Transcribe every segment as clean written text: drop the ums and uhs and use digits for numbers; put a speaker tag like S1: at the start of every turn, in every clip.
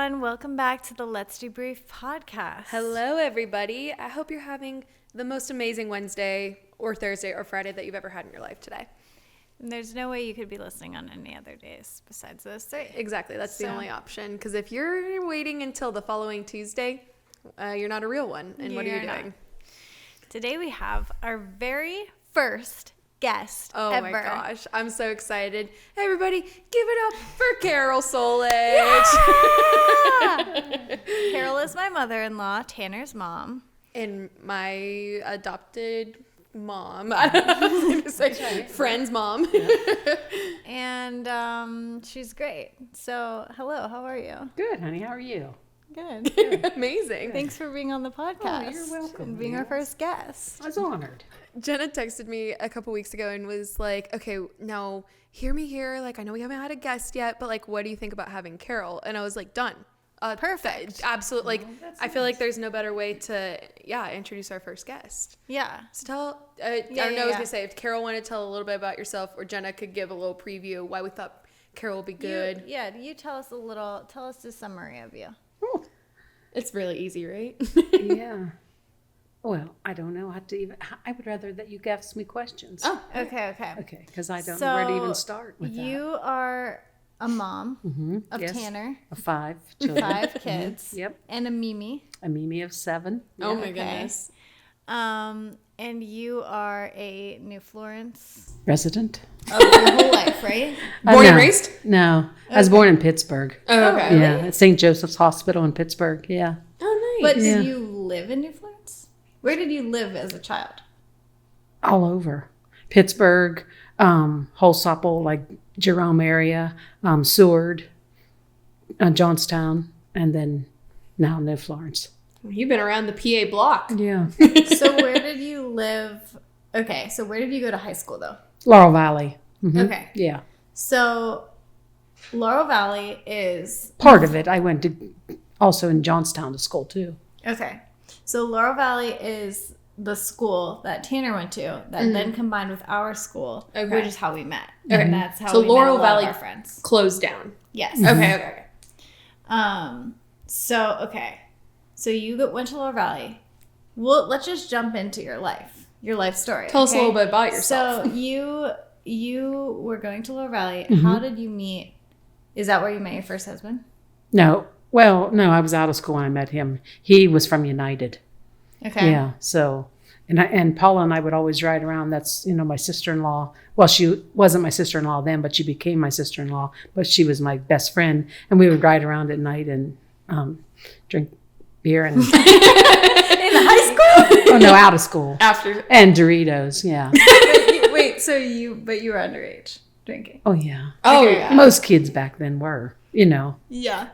S1: everyone. Welcome back to the Let's Debrief podcast.
S2: Hello, everybody. I hope you're having the most amazing Wednesday or Thursday or Friday that you've ever had in your life today.
S1: And there's no way you could be listening on any other days besides those three.
S2: Exactly. That's the only option. Because if you're waiting until the following Tuesday, you're not a real one. And what are you doing?
S1: Today we have our very first guest ever.
S2: My gosh. I'm so excited. Hey, everybody, give it up for Carol Solich.
S1: Yeah! Carol is my mother-in-law, Tanner's mom.
S2: And my adopted mom. I don't know what I was going to say. Friend's mom.
S1: Yeah. And she's great. So, hello, how are you?
S3: Good, honey. How are you?
S1: Good.
S2: Amazing.
S1: Thanks for being on the podcast.
S3: Oh, you're welcome.
S1: And being our first guest.
S3: I was honored.
S2: Jenna texted me a couple weeks ago and was like, okay, now hear me here. Like, I know we haven't had a guest yet, but like, what do you think about having Carol? And I was like, done.
S1: Perfect.
S2: Absolutely. Like, I feel
S3: nice.
S2: like there's no better way to, introduce our first guest.
S1: Yeah.
S2: So tell, I don't know, I was going to say, if Carol wanted to tell a little bit about yourself, or Jenna could give a little preview why we thought Carol would be good.
S1: You tell us a summary of you.
S3: Oh,
S2: It's really easy, right?
S3: yeah. Well, I don't know how to even. I would rather that you ask me questions.
S2: Oh,
S1: Okay.
S3: Okay, because I don't know where to even start with
S1: You are a mom of
S3: Yes.
S1: Tanner,
S3: of 5 children.
S1: 5 kids,
S3: Yep.
S1: and a Mimi.
S3: A Mimi of 7.
S2: Oh my
S1: Okay.
S2: goodness.
S1: And you are a New Florence
S3: Resident.
S1: of your whole life, right?
S2: Born and
S3: No.
S2: raised?
S3: No, I was born in Pittsburgh.
S2: Oh, okay.
S3: Yeah, at St. Joseph's Hospital in Pittsburgh. Yeah.
S2: Oh,
S1: But
S2: nice.
S1: did you live in New Florence? Where did you live as a child?
S3: All over. Pittsburgh, Holsopple, like Jerome area, Seward, Johnstown, and then now New Florence.
S2: You've been around the PA block.
S3: Yeah.
S1: So where did you live? Okay, so where did you go to high school, though?
S3: Laurel Valley. Mhm.
S1: Okay.
S3: Yeah.
S1: So Laurel Valley is...
S3: Part of it. I went to also in Johnstown to school too.
S1: Okay. So Laurel Valley is the school that Tanner went to that then combined with our school,
S2: Okay.
S1: which is how we met.
S2: Okay.
S1: And that's how
S2: So
S1: we
S2: Laurel
S1: met a lot
S2: Valley
S1: of our friends.
S2: closed down.
S1: Yes.
S2: Okay.
S1: So you went to Laurel Valley. Well, let's just jump into your life story.
S2: Tell us a
S1: okay?
S2: little bit about yourself.
S1: So you were going to Laurel Valley. How did you meet? Is that where you met your first husband?
S3: No. Well, no, I was out of school when I met him. He was from United.
S1: Okay.
S3: Yeah. So, and Paula and I would always ride around. That's, my sister-in-law. Well, she wasn't my sister-in-law then, but she became my sister-in-law. But she was my best friend. And we would ride around at night and drink beer and...
S1: In high school?
S3: Oh, no, out of school.
S2: After.
S3: And Doritos, yeah.
S1: Wait, but you were underage drinking.
S3: Oh, yeah.
S2: Oh,
S1: Okay.
S2: yeah.
S3: Most kids back then were,
S1: Yeah.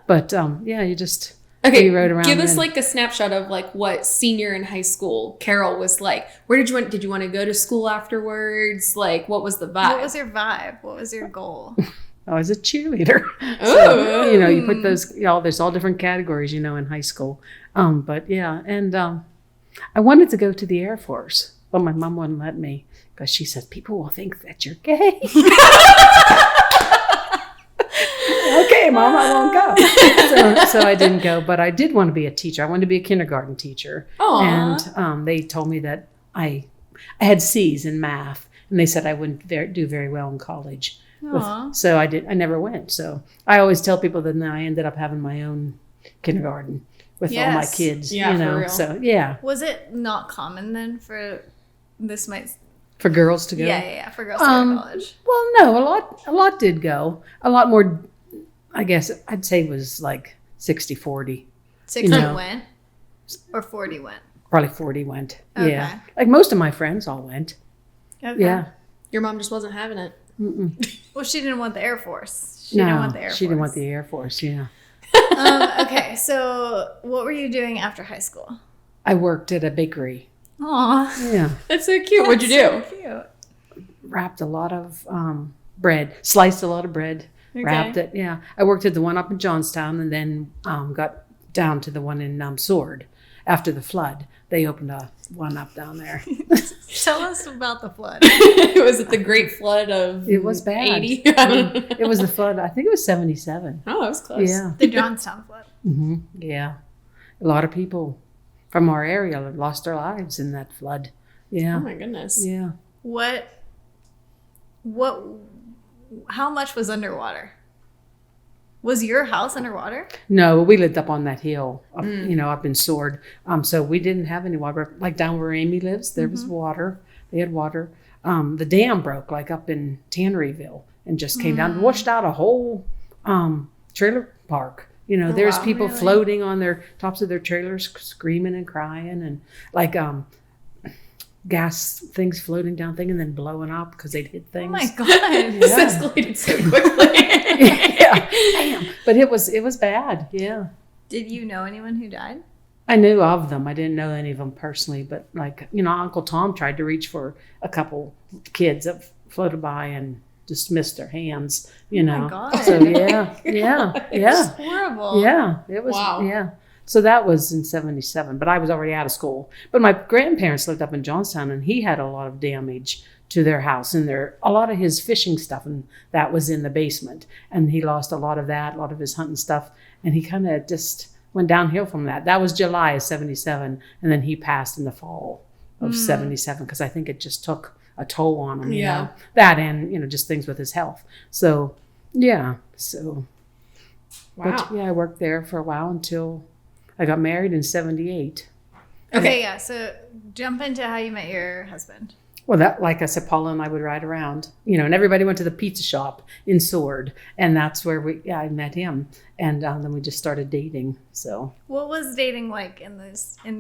S3: But, you just...
S2: Okay,
S3: we rode around
S2: give us
S3: then.
S2: like a snapshot of like what senior in high school Carol was like. Where did you want to go to school afterwards? Like, what was the vibe?
S1: What was your vibe? What was your goal?
S3: I was a cheerleader.
S2: Oh.
S3: So, you put those, there's all different categories, in high school. But yeah, and I wanted to go to the Air Force, but my mom wouldn't let me because she said, people will think that you're gay. Okay, Mom, I won't go. So I didn't go, but I did want to be a teacher. I wanted to be a kindergarten teacher.
S2: Aw.
S3: And they told me that I had C's in math, and they said I wouldn't do very well in college.
S1: Aw.
S3: So I never went. So I always tell people that now I ended up having my own kindergarten with all my
S1: Yes.
S3: kids.
S2: Yeah, for real.
S3: So yeah,
S1: Was it not common then for this might?
S3: for girls to go.
S1: Yeah, for girls to go to college.
S3: Well, no, a lot did go. A lot more. I guess I'd say it was like 60-40.
S1: 60
S3: know.
S1: went, or 40 went.
S3: Probably 40 went.
S1: Okay.
S3: Yeah, like most of my friends all went.
S1: Okay.
S3: Yeah.
S2: Your mom just wasn't having it.
S1: Well, she didn't want the Air Force. She didn't want the Air Force.
S3: She didn't want the Air Force. Yeah.
S1: Okay, so what were you doing after high school?
S3: I worked at a bakery.
S1: Aw.
S3: Yeah.
S2: That's so cute. What'd you do?
S1: Cute.
S3: Wrapped a lot of bread, sliced a lot of bread,
S1: Okay.
S3: wrapped it. Yeah. I worked at the one up in Johnstown and then got down to the one in Seward. after the flood, they opened one up down there.
S1: Tell us about the flood.
S2: Was it the Great Flood of
S3: It was bad.
S2: 80?
S3: It was the flood. I think it was 77.
S2: Oh, that was close.
S3: Yeah.
S1: The Johnstown flood.
S3: Yeah. A lot of people from our area lost their lives in that flood. Yeah.
S2: Oh my goodness.
S3: Yeah.
S1: How much was underwater? Was your house underwater?
S3: No, we lived up on that hill, up, up in Sword. So we didn't have any water. Like down where Amy lives, there was water. They had water. The dam broke like up in Tanneryville and just came down, washed out a whole trailer park. There's people floating on their tops of their trailers, screaming and crying, and like gas things floating down and then blowing up because they'd hit things.
S1: Oh my God.
S2: This escalated so quickly.
S3: Yeah. Damn. But it was bad. Yeah.
S1: Did you know anyone who died?
S3: I knew of them. I didn't know any of them personally, but Uncle Tom tried to reach for a couple kids that floated by and just missed their hands,
S1: Oh my God.
S3: So yeah.
S1: It's horrible.
S3: Yeah. It was,
S2: Wow.
S3: yeah. So that was in 77, but I was already out of school. But my grandparents lived up in Johnstown, and he had a lot of damage to their house, and a lot of his fishing stuff, and that was in the basement. And he lost a lot of that, a lot of his hunting stuff, and he kind of just went downhill from that. That was July of 77, and then he passed in the fall of 77, because I think it just took a toll on him, you know. That and, just things with his health. So, yeah. So,
S2: Wow.
S3: But yeah, I worked there for a while until I got married in 78.
S1: Okay, yeah. So jump into how you met your husband.
S3: Well, that, like I said, Paula and I would ride around, and everybody went to the pizza shop in Sword, and that's where I met him, and then we just started dating. So
S1: What was dating like in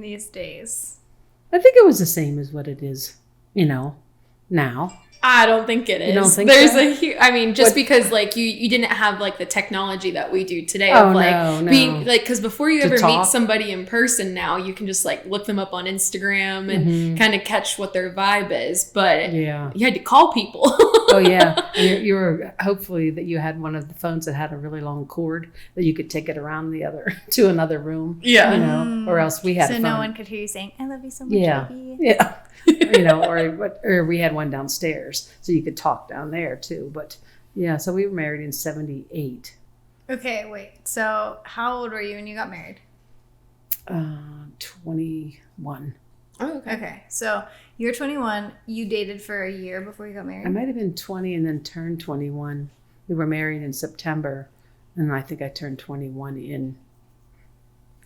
S1: these days?
S3: I think it was the same as what it is, now.
S2: I don't think it is.
S3: You don't think
S2: There's
S3: so?
S2: a huge, just because like you didn't have like the technology that we do today
S3: Oh,
S2: of like
S3: no.
S2: being like, because before you
S3: To
S2: ever meet
S3: talk.
S2: somebody in person now, you can just like look them up on Instagram and kind of catch what their vibe is. But
S3: Yeah.
S2: you had to call people.
S3: Oh, yeah. And you were hopefully that you had one of the phones that had a really long cord that you could take it around to another room.
S2: Yeah.
S3: Or else we had
S1: So
S3: a phone.
S1: no one could hear you saying, "I love you so much,
S3: Yeah.
S1: baby."
S3: Yeah. Or we had one downstairs, so you could talk down there too. But yeah, so we were married in 78.
S1: Okay, wait. So how old were you when you got married?
S3: 21.
S2: Oh, okay.
S1: Okay, so you're 21. You dated for a year before you got
S3: I
S1: married?
S3: might have been 20 and then turned 21. We were married in September, and I think I turned 21 in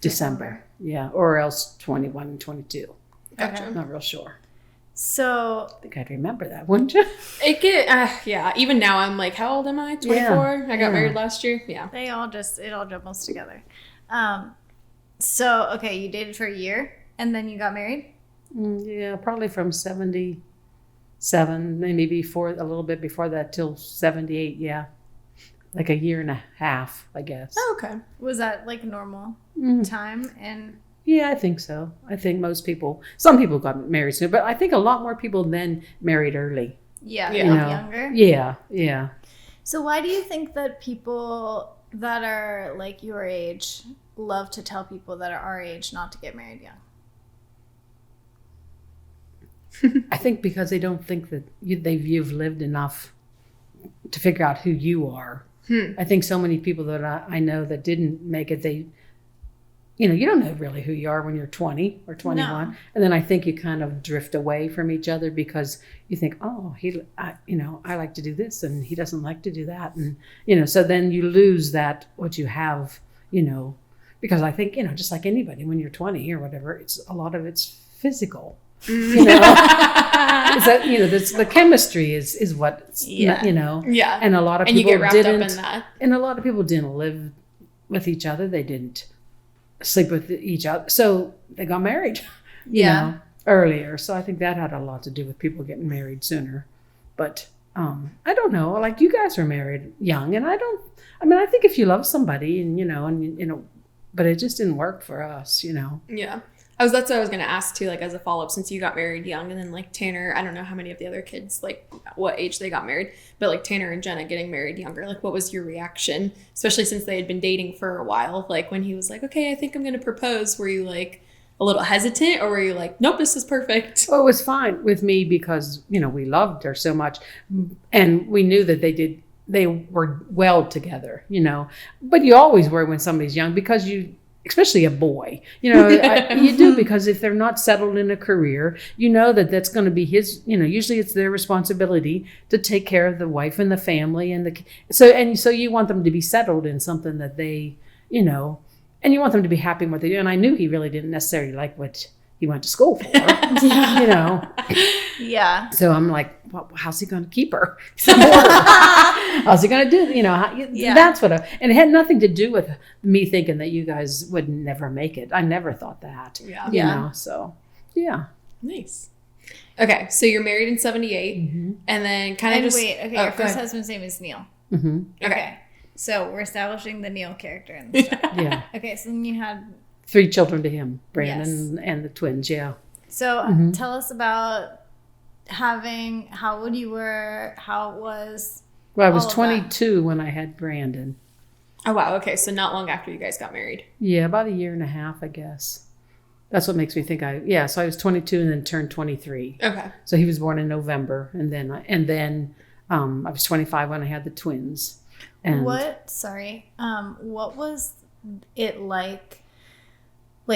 S3: December. Yeah, or else 21 and 22.
S2: Gotcha.
S3: I'm not real sure.
S1: So
S3: I think I'd remember that, wouldn't you?
S2: It yeah. Even now, I'm like, how old am I? 24.
S3: Yeah.
S2: I got married last year. Yeah.
S1: it all jumbles together. So okay, you dated for a year and then you got married?
S3: Yeah, probably from 77, maybe a little bit before that till 78. Yeah, like a year and a half, I guess.
S2: Oh, okay.
S1: Was that like normal time? And
S3: Yeah, I think so. I think some people got married soon, but I think a lot more people then married early.
S1: yeah,
S2: Yeah.
S1: younger.
S3: Yeah.
S1: So why do you think that people that are like your age love to tell people that are our age not to get married young?
S3: I think because they don't think that you've lived enough to figure out who you are. I think so many people that I know that didn't make it, you don't know really who you are when you're 20 or 21.
S1: No.
S3: And then I think you kind of drift away from each other because you think, oh, I like to do this and he doesn't like to do that. And, so then you lose what you have, because I think, just like anybody, when you're 20 or whatever, a lot of it's physical. Is that the chemistry is what
S2: Yeah. Yeah.
S3: and a lot of
S2: And you
S3: people
S2: get wrapped
S3: didn't
S2: up in that.
S3: and a lot of people didn't live with each other. They didn't sleep with each other, so they got married earlier. So I think that had a lot to do with people getting married sooner. But I don't know, like you guys were married young, and I think if you love somebody and but it just didn't work for us.
S2: Yeah. That's what I was going to ask too, like as a follow-up, since you got married young and then like Tanner, I don't know how many of the other kids, like what age they got married, but like Tanner and Jenna getting married younger, like what was your reaction, especially since they had been dating for a while? Like when he was like, okay, I think I'm going to propose, were you like, a little hesitant, or were you like, nope, this is perfect?
S3: Oh, it was fine with me because, we loved her so much. And we knew that they were well together, But you always worry when somebody's young because especially a boy, you do, because if they're not settled in a career, that that's going to be his, usually it's their responsibility to take care of the wife and the family so you want them to be settled in something that they, and you want them to be happy in what they do. And I knew he really didn't necessarily like what he went to school for,
S1: Yeah.
S3: So I'm like, well, how's he going to keep her? How's he going to do? That's what and it had nothing to do with me thinking that you guys would never make it. I never thought that.
S1: Yeah.
S3: So yeah.
S2: Nice. Okay, so you're married in 78, and then kind of just...
S1: wait, okay, your first husband's name is Neil.
S3: Mm-hmm.
S1: Okay. So we're establishing the Neil character in the story.
S3: Yeah.
S1: Okay, so then you had...
S3: 3 children to him, Brandon and the twins, yeah.
S1: So tell us about how old you were, how it was...
S3: Well, I was 22 when I had Brandon.
S2: Oh, wow. Okay, so not long after you guys got married.
S3: Yeah, about a year and a half, I guess. That's what makes me think so I was 22 and then turned 23.
S2: Okay.
S3: So he was born in November, and then I was 25 when I had the twins. And
S1: what was it like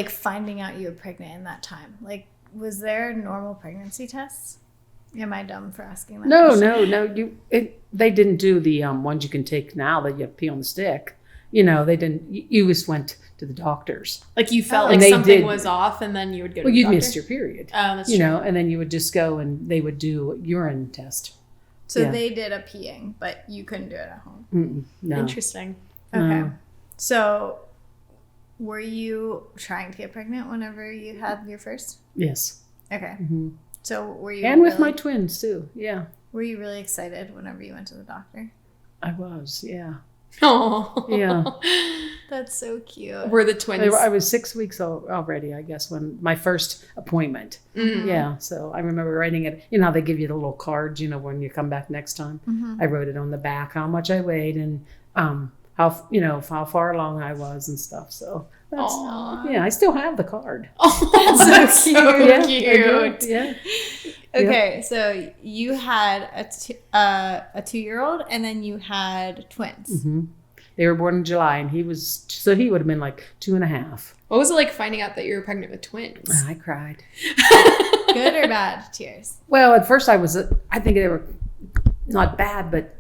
S1: finding out you were pregnant in that time? Like, was there normal pregnancy tests? Am I dumb for asking that?
S3: No. They didn't do the ones you can take now that you pee on the stick. They didn't. You just went to the doctors.
S2: Like you felt like something was off, and then you would go to the doctor?
S3: Well, you'd missed your period.
S2: Oh, that's true.
S3: And then you would just go and they would do a urine test.
S1: So they did a peeing, but you couldn't do it at home.
S3: No.
S2: Interesting.
S1: Okay.
S3: No.
S1: So were you trying to get pregnant whenever you had your first?
S3: Yes.
S1: Okay.
S3: Mm-hmm.
S1: So were you
S3: with my twins too. Yeah.
S1: Were you really excited whenever you went to the doctor?
S3: I was. Yeah.
S2: Oh.
S3: Yeah.
S1: That's so cute.
S2: Were the twins?
S3: I was 6 weeks already, I guess, when my first appointment.
S2: Mm-hmm.
S3: Yeah. So I remember writing it. How they give you the little cards, when you come back next time. I wrote it on the back, how much I weighed and how far along I was and stuff. So that's, I still have the card.
S2: Oh, that's so cute.
S3: Yeah.
S1: Okay, so you had a 2-year-old, and then you had twins.
S3: Mm-hmm. They were born in July, and he would have been like 2.5.
S2: What was it like finding out that you were pregnant with twins?
S3: I cried.
S1: Good or bad tears?
S3: Well, at first I think they were not bad, but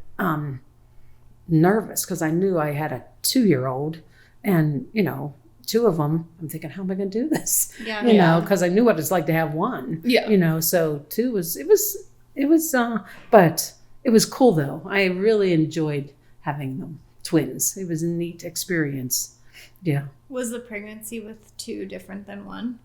S3: nervous because I knew I had a 2-year-old, and 2 of them. I'm thinking, how am I going to do this?
S1: Yeah.
S3: Because I knew what it's like to have one.
S2: Yeah.
S3: So 2 was but it was cool though. I really enjoyed having them twins. It was a neat experience. Yeah.
S1: Was the pregnancy with 2 different than 1?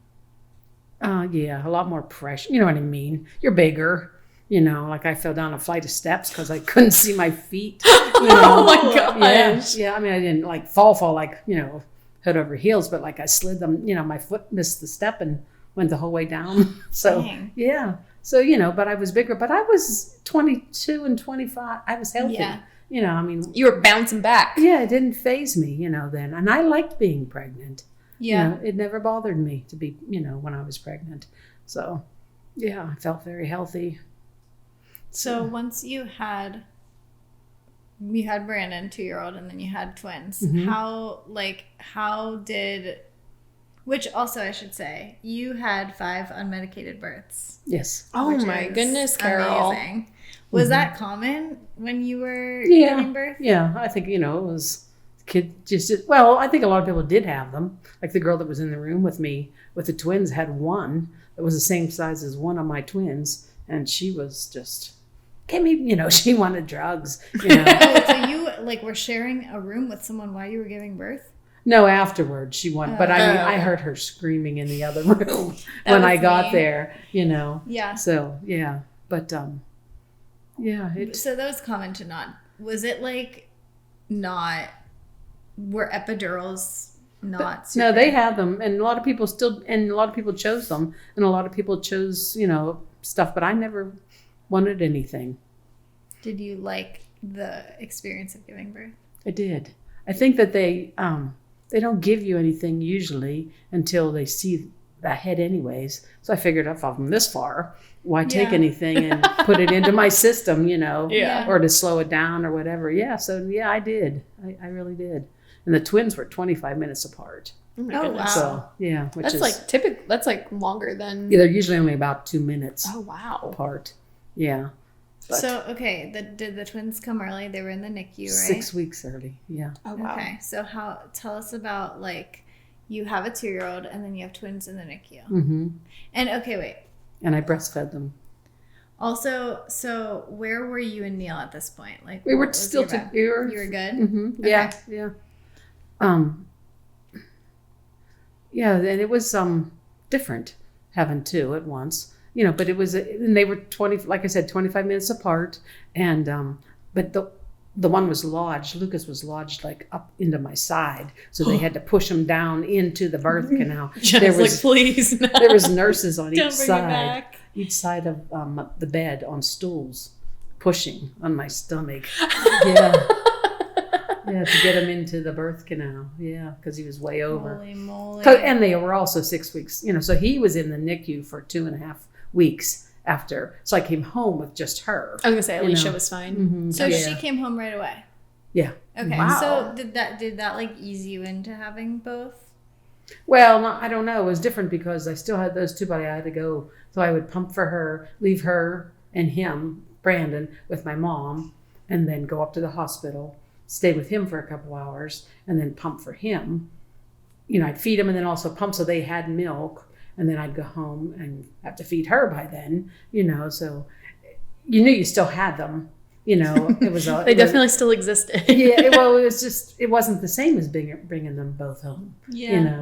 S3: Yeah, a lot more pressure. You know what I mean? You're bigger. Like I fell down a flight of steps because I couldn't see my feet.
S2: Oh my gosh.
S3: Yeah. I mean, I didn't like fall like, head over heels, but like I slid them, my foot missed the step and went the whole way down. So,
S1: Dang.
S3: yeah. So, but I was bigger, but I was 22 and 25. I was healthy.
S1: Yeah.
S3: I mean.
S2: You were bouncing back.
S3: Yeah, it didn't faze me, then. And I liked being pregnant.
S1: Yeah.
S3: It never bothered me to be, when I was pregnant. So, yeah, I felt very healthy.
S1: So once you had Brandon, 2-year-old, and then you had twins.
S3: Mm-hmm.
S1: Which also I should say, you had 5 unmedicated births.
S3: Yes.
S2: Oh my goodness, Carol.
S1: Amazing. Was that common when you were
S3: Yeah.
S1: giving birth?
S3: Yeah, I think, it was I think a lot of people did have them. Like the girl that was in the room with me with the twins had one that was the same size as one of my twins. And she was just, she wanted drugs.
S1: So you were sharing a room with someone while you were giving birth?
S3: No, afterwards she wanted, but I heard her screaming in the other room when I got there,
S1: Yeah.
S3: So, yeah. But, yeah.
S1: So that was common to not. Was it were epidurals not super?
S3: No, they had them, and a lot of people chose them, and a lot of people chose, stuff, but I never wanted anything.
S1: Did you like the experience of giving birth?
S3: I did. I think that they don't give you anything usually until they see ahead anyways. So I figured if I'm this far, why take
S1: Yeah.
S3: anything and put it into my system,
S2: Yeah.
S3: or to slow it down or whatever. Yeah. So yeah, I did. I really did. And the twins were 25 minutes apart.
S2: Oh my
S1: Oh,
S2: goodness.
S1: wow.
S3: So yeah, which
S2: That's
S3: is
S2: like typical. That's like longer than.
S3: yeah, they're usually only about 2 minutes
S2: Oh wow.
S3: apart. Yeah. But
S1: So, okay, did the twins come early? They were in the NICU, right?
S3: 6 weeks early. Yeah.
S2: Oh wow.
S1: Okay, so tell us about, like, you have a 2-year-old and then you have twins in the NICU.
S3: Mm-hmm.
S1: And, okay, wait.
S3: And I breastfed them.
S1: Also, so where were you and Neil at this point? Like,
S3: We
S1: what
S3: were
S1: was
S3: still
S1: your vibe?
S3: together.
S1: You were good?
S3: Mm-hmm.
S1: Okay.
S3: Yeah. Yeah. Yeah, and it was different having two at once, but it was, and they were 20, like I said, 25 minutes apart, and but the one was lodged, Lucas was lodged like up into my side, so they had to push him down into the birth canal.
S2: Jenna's like, please, no.
S3: There was nurses on
S1: Don't
S3: each
S1: bring it
S3: side,
S1: back.
S3: of the bed on stools, pushing on my stomach. Yeah. Yeah, to get him into the birth canal. Yeah, because he was way over.
S1: Holy moly.
S3: And they were also 6 weeks, so he was in the NICU for 2.5 weeks after. So I came home with just her.
S2: I was gonna say
S3: You
S2: Alicia
S3: know.
S2: was fine.
S3: Mhm.
S1: So
S3: Yeah.
S1: she came home right away.
S3: Yeah.
S1: Okay.
S2: Wow.
S1: So did that like ease you into having both?
S3: Well, no, I don't know. It was different because I still had those two, but I had to go. So I would pump for her, leave her and him, Brandon, with my mom, and then go up to the hospital, stay with him for a couple hours, and then pump for him. I'd feed him and then also pump so they had milk. And then I'd go home and have to feed her by then, so you knew you still had them, it was
S2: They definitely still existed.
S3: yeah, well, it wasn't the same as bringing them both home,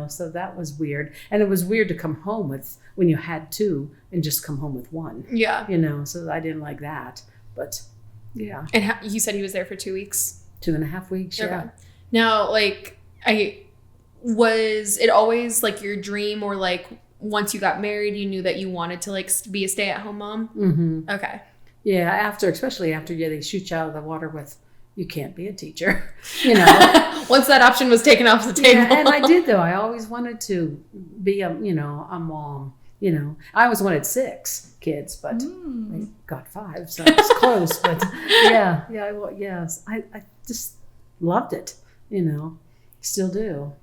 S3: so that was weird. And it was weird to come home when you had two and just come home with one,
S2: Yeah.
S3: so I didn't like that, but yeah.
S2: And you said he was there for 2 weeks.
S3: 2.5 weeks, yeah.
S2: Okay. Now, like, was it always like your dream, or like once you got married, you knew that you wanted to like be a stay-at-home mom?
S3: Mm-hmm.
S2: Okay.
S3: Yeah, especially after they shoot you out of the water with, you can't be a teacher,
S2: Once that option was taken off the table.
S3: Yeah, and I did though. I always wanted to be a mom. I always wanted 6 kids, but I got 5, so it's close. But yes, I just loved it. Still do.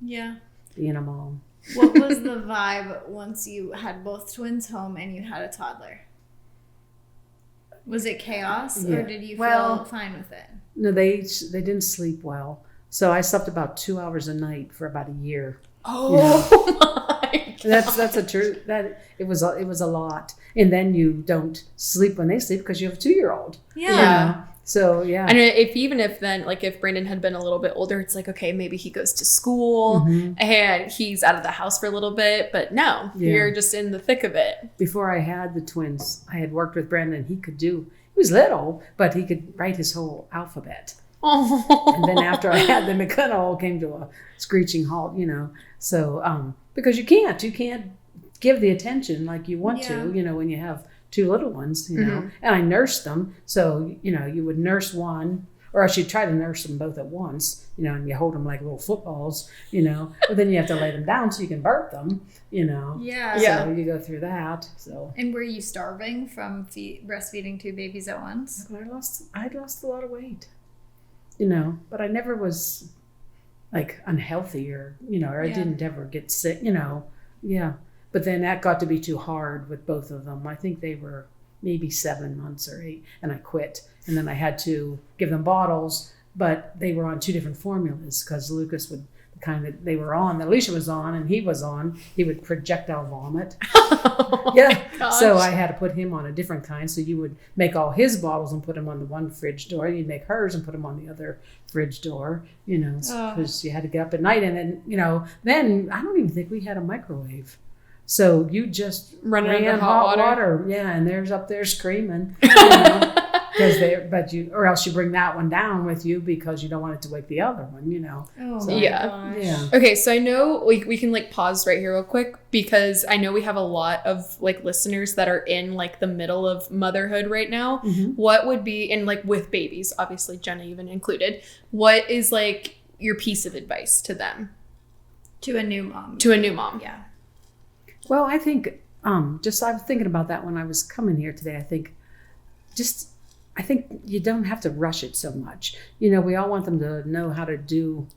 S1: Yeah.
S3: Being a mom.
S1: What was the vibe once you had both twins home and you had a toddler? Was it chaos,
S3: Yeah.
S1: or did you
S3: Well,
S1: feel fine with it?
S3: No, they didn't sleep well, so I slept about 2 hours a night for about a year.
S2: Oh my God.
S3: That's a true that it was a lot, and then you don't sleep when they sleep because you have a 2-year-old.
S2: Yeah.
S3: So yeah.
S2: And if Brandon had been a little bit older, it's like, okay, maybe he goes to school and he's out of the house for a little bit, but no, you're just in the thick of it.
S3: Before I had the twins, I had worked with Brandon. He was little, but he could write his whole alphabet.
S2: Oh.
S3: And then after I had them, it kind of all came to a screeching halt, So, because you can't give the attention like you want to, when you have 2 little ones, and I nursed them. So, you would nurse one, or else you'd try to nurse them both at once, and you hold them like little footballs, but then you have to lay them down so you can birth them,
S1: Yeah.
S3: So you go through that. So.
S1: And were you starving from breastfeeding 2 babies at once?
S3: I lost a lot of weight, but I never was like unhealthy or I didn't ever get sick, yeah. But then that got to be too hard with both of them. I think they were maybe 7 months or 8, and I quit. And then I had to give them bottles, but they were on 2 different formulas because Lucas would they were on, Alicia was on, and he was on. He would projectile vomit. So I had to put him on a different kind. So you would make all his bottles and put them on the one fridge door. You'd make hers and put them on the other fridge door, because you had to get up at night. And then, then I don't even think we had a microwave. So you just
S2: ran
S3: under hot water. Yeah, and there's up there screaming. Or else you bring that one down with you because you don't want it to wake the other one,
S1: Oh,
S3: So,
S1: my
S2: Yeah.
S1: gosh.
S3: Yeah.
S2: Okay, so I know we can like pause right here real quick because I know we have a lot of like listeners that are in like the middle of motherhood right now. What would be, and like with babies, obviously Jenna even included, what is like your piece of advice to them?
S1: To a new mom.
S2: To a new mom?
S1: Yeah.
S3: Well, I think I was thinking about that when I was coming here today. I think you don't have to rush it so much. You know, we all want them to know how to do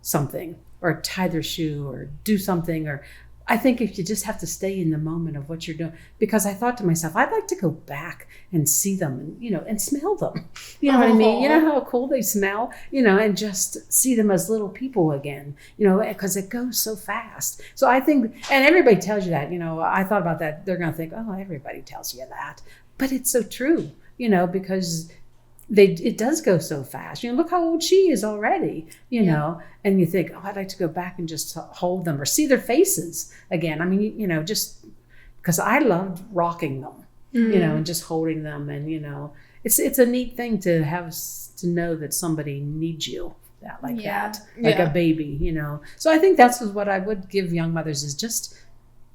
S3: something or tie their shoe or do something. Or I think if you just have to stay in the moment of what you're doing, because I thought to myself, I'd like to go back and see them and, you know, and smell them. You know what I mean? You know how cool they smell, you know, and just see them as little people again, you know, because it goes so fast. So I think, and everybody tells you that, you know, I thought about that. They're going to think, oh, everybody tells you that. But it's so true, you know, because it does go so fast. You know, look how old she is already, you know, and you think, oh, I'd like to go back and just hold them or see their faces again. I mean, you know, just because I loved rocking them, you know, and just holding them. And, you know, it's a neat thing to have to know that somebody needs you that like a baby, you know. So I think that's what I would give young mothers is just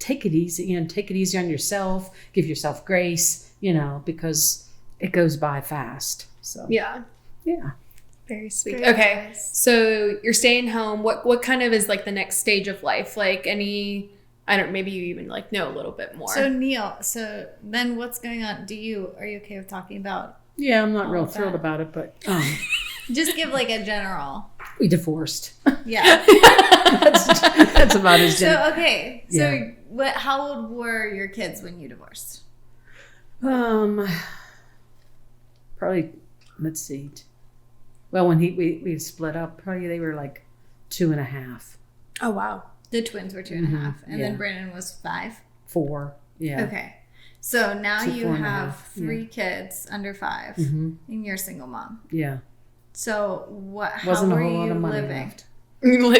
S3: take it easy, you know, take it easy on yourself, give yourself grace, you know, because it goes by fast. So yeah.
S2: Very sweet. Okay. Nice. So you're staying home. What kind of is like the next stage of life? Like maybe you even like know a little bit more.
S1: So Neil, so then what's going on? Are you okay with talking about?
S3: Yeah, I'm not real thrilled about it, but
S1: just give like a general.
S3: We divorced.
S1: Yeah.
S3: that's about as general.
S1: So okay. So how old were your kids when you divorced?
S3: Probably, let's see. Well, when we split up, probably they were like 2.5.
S2: Oh, wow.
S1: The twins were 2.5. And then Brandon was 5?
S3: 4, yeah.
S1: Okay. So now you have 3 kids under 5 and you're a single mom.
S3: Yeah.
S1: So how were you living?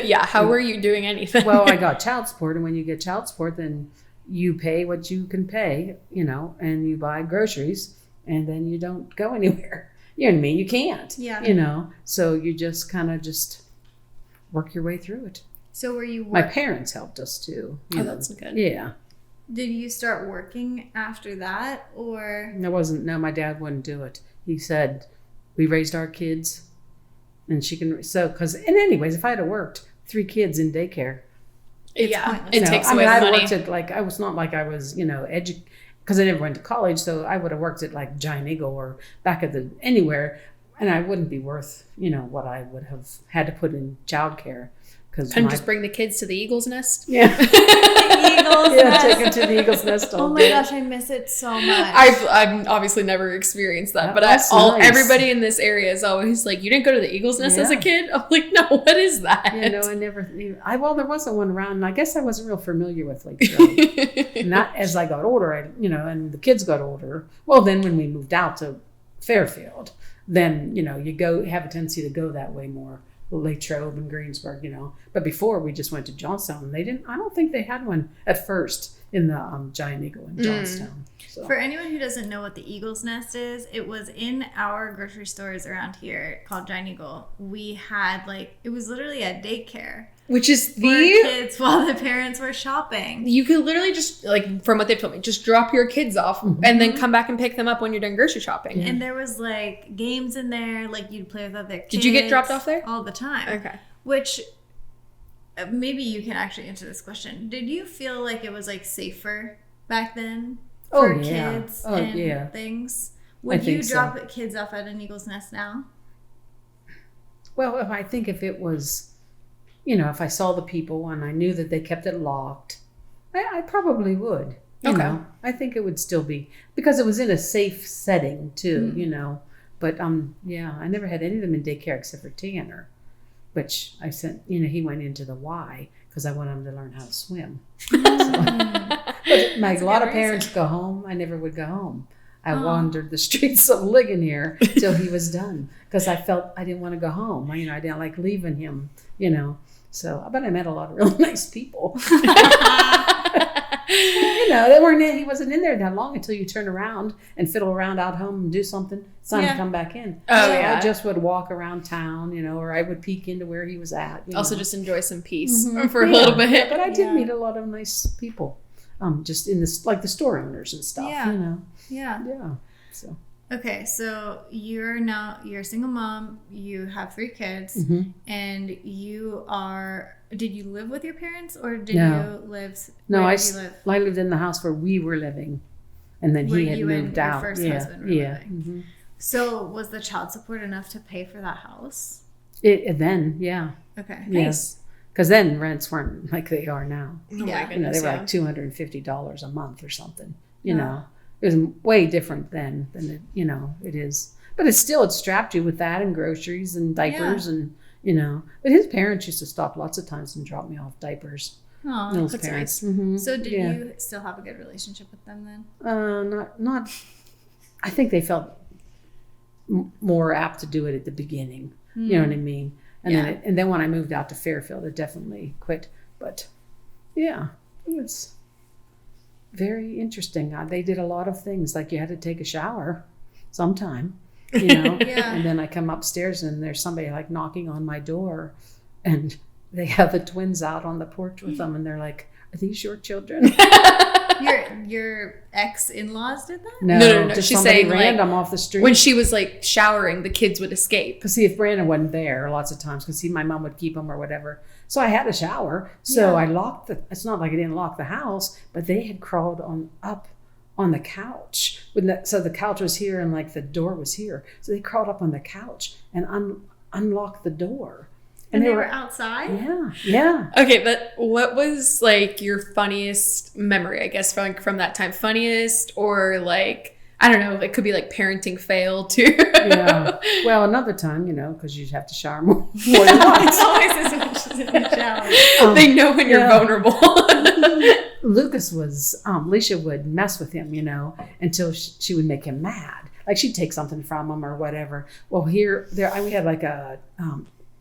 S2: Yeah, how were you doing anything?
S3: Well, I got child support, and when you get child support, then you pay what you can pay, you know, and you buy groceries. And then you don't go anywhere. You know what I mean? You can't. Yeah. You know, so you just kind of just work your way through it.
S1: So were you?
S3: My parents helped us too.
S2: Oh, that's good.
S3: Yeah.
S1: Did you start working after that, or?
S3: No, my dad wouldn't do it. He said, "We raised our kids, and she can." So, and anyways, if I had worked 3 kids in daycare,
S2: it takes away the money.
S3: Worked at I was not like I was, you know, because I never went to college, so I would have worked at like Giant Eagle or back at anywhere, and I wouldn't be worth, you know, what I would have had to put in childcare.
S2: Couldn't just bring the kids to the Eagle's Nest?
S3: Yeah.
S1: Eagle's Nest.
S3: Take them to the Eagle's Nest all
S1: day. Oh my gosh, I miss it so much.
S2: I've obviously never experienced that, but nice. Everybody in this area is always like, you didn't go to the Eagle's Nest as a kid? I'm like, no, what is that?
S3: You know, there wasn't one around, and I guess I wasn't real familiar with Lake Not as I got older, and the kids got older. Well, then when we moved out to Fairfield, then, you know, you have a tendency to go that way more. Latrobe and Greensburg, you know. But before we just went to Johnstown. I don't think they had one at first in the Giant Eagle in Johnstown. So.
S1: For anyone who doesn't know what the Eagle's Nest is, it was in our grocery stores around here called Giant Eagle. We had it was literally a daycare.
S2: Which is
S1: for kids while the parents were shopping.
S2: You could literally just, from what they've told me, just drop your kids off and then come back and pick them up when you're done grocery shopping.
S1: And there was games in there, you'd play with other kids.
S2: Did you get dropped off there?
S1: All the time.
S2: Okay.
S1: Which, maybe you can actually answer this question. Did you feel like it was safer back then for kids and things? Would you drop kids off at an Eagle's Nest now?
S3: Well, I think if it was... You know, if I saw the people and I knew that they kept it locked, I probably would. You know, I think it would still be, because it was in a safe setting too, you know. But I never had any of them in daycare except for Tanner, which I sent, you know, he went into the Y because I wanted him to learn how to swim. But a lot of parents go home. I never would go home. I wandered the streets of Ligonier till he was done because I felt I didn't want to go home. I didn't like leaving him, you know. So, but I met a lot of really nice people. You know, he wasn't in there that long until you turn around and fiddle around out home and do something. It's time to come back in.
S2: Oh,
S3: so I just would walk around town, you know, or I would peek into where he was at.
S2: Also, just enjoy some peace for a little bit.
S3: Yeah, but I did meet a lot of nice people, just in this, the store owners and stuff, you know.
S1: Yeah.
S3: Yeah. So.
S1: Okay, so you're a single mom, you have 3 kids, and did you live with your parents or did you live?
S3: No,
S1: where
S3: I
S1: did you live?
S3: lived in the house where we were living, and then
S1: Where
S3: he had
S1: you and
S3: moved
S1: your
S3: out.
S1: first husband were living. So was the child support enough to pay for that house?
S3: Then, yeah.
S1: Okay.
S3: Yes. Because then rents weren't like they are now.
S2: Oh
S1: Yeah.
S2: my
S3: You know,
S2: goodness,
S3: they were like $250 a month or something. You know, it was way different then than it, you know, it is. But it strapped you with that and groceries and diapers and, you know. But his parents used to stop lots of times and drop me off diapers.
S1: Aw,
S3: Those
S2: that's
S3: parents.
S2: nice.
S3: Mhm.
S1: So did
S3: Yeah.
S1: you still have a good relationship with them then?
S3: Not. I think they felt more apt to do it at the beginning. You know what I mean? And then when I moved out to Fairfield, it definitely quit. But yeah, it's very interesting. They did a lot of things, like you had to take a shower sometime, you know.
S1: Yeah.
S3: And then I come upstairs and there's somebody like knocking on my door, and they have the twins out on the porch with them, and they're like, "Are these your children?"
S1: Your ex-in-laws did that?
S2: No.
S3: Just
S2: She's
S3: somebody
S2: saying, like,
S3: random off the street.
S2: When she was like showering, the kids would escape.
S3: Because see, if Brandon wasn't there lots of times, because my mom would keep him or whatever. So I had a shower. So I locked it's not like I didn't lock the house, but they had crawled up on the couch. So the couch was here and like the door was here. So they crawled up on the couch and unlocked the door.
S1: And they were outside?
S3: Yeah.
S2: Okay, but what was like your funniest memory, I guess, from that time? Funniest or like, I don't know, it could be like parenting fail too.
S3: Yeah. Well, another time, you know, because you'd have to shower more than once.
S1: It's always as much as in the shower.
S2: They know when you're vulnerable.
S3: Lucas Alicia would mess with him, you know, until she would make him mad. Like she'd take something from him or whatever. Well, we had like a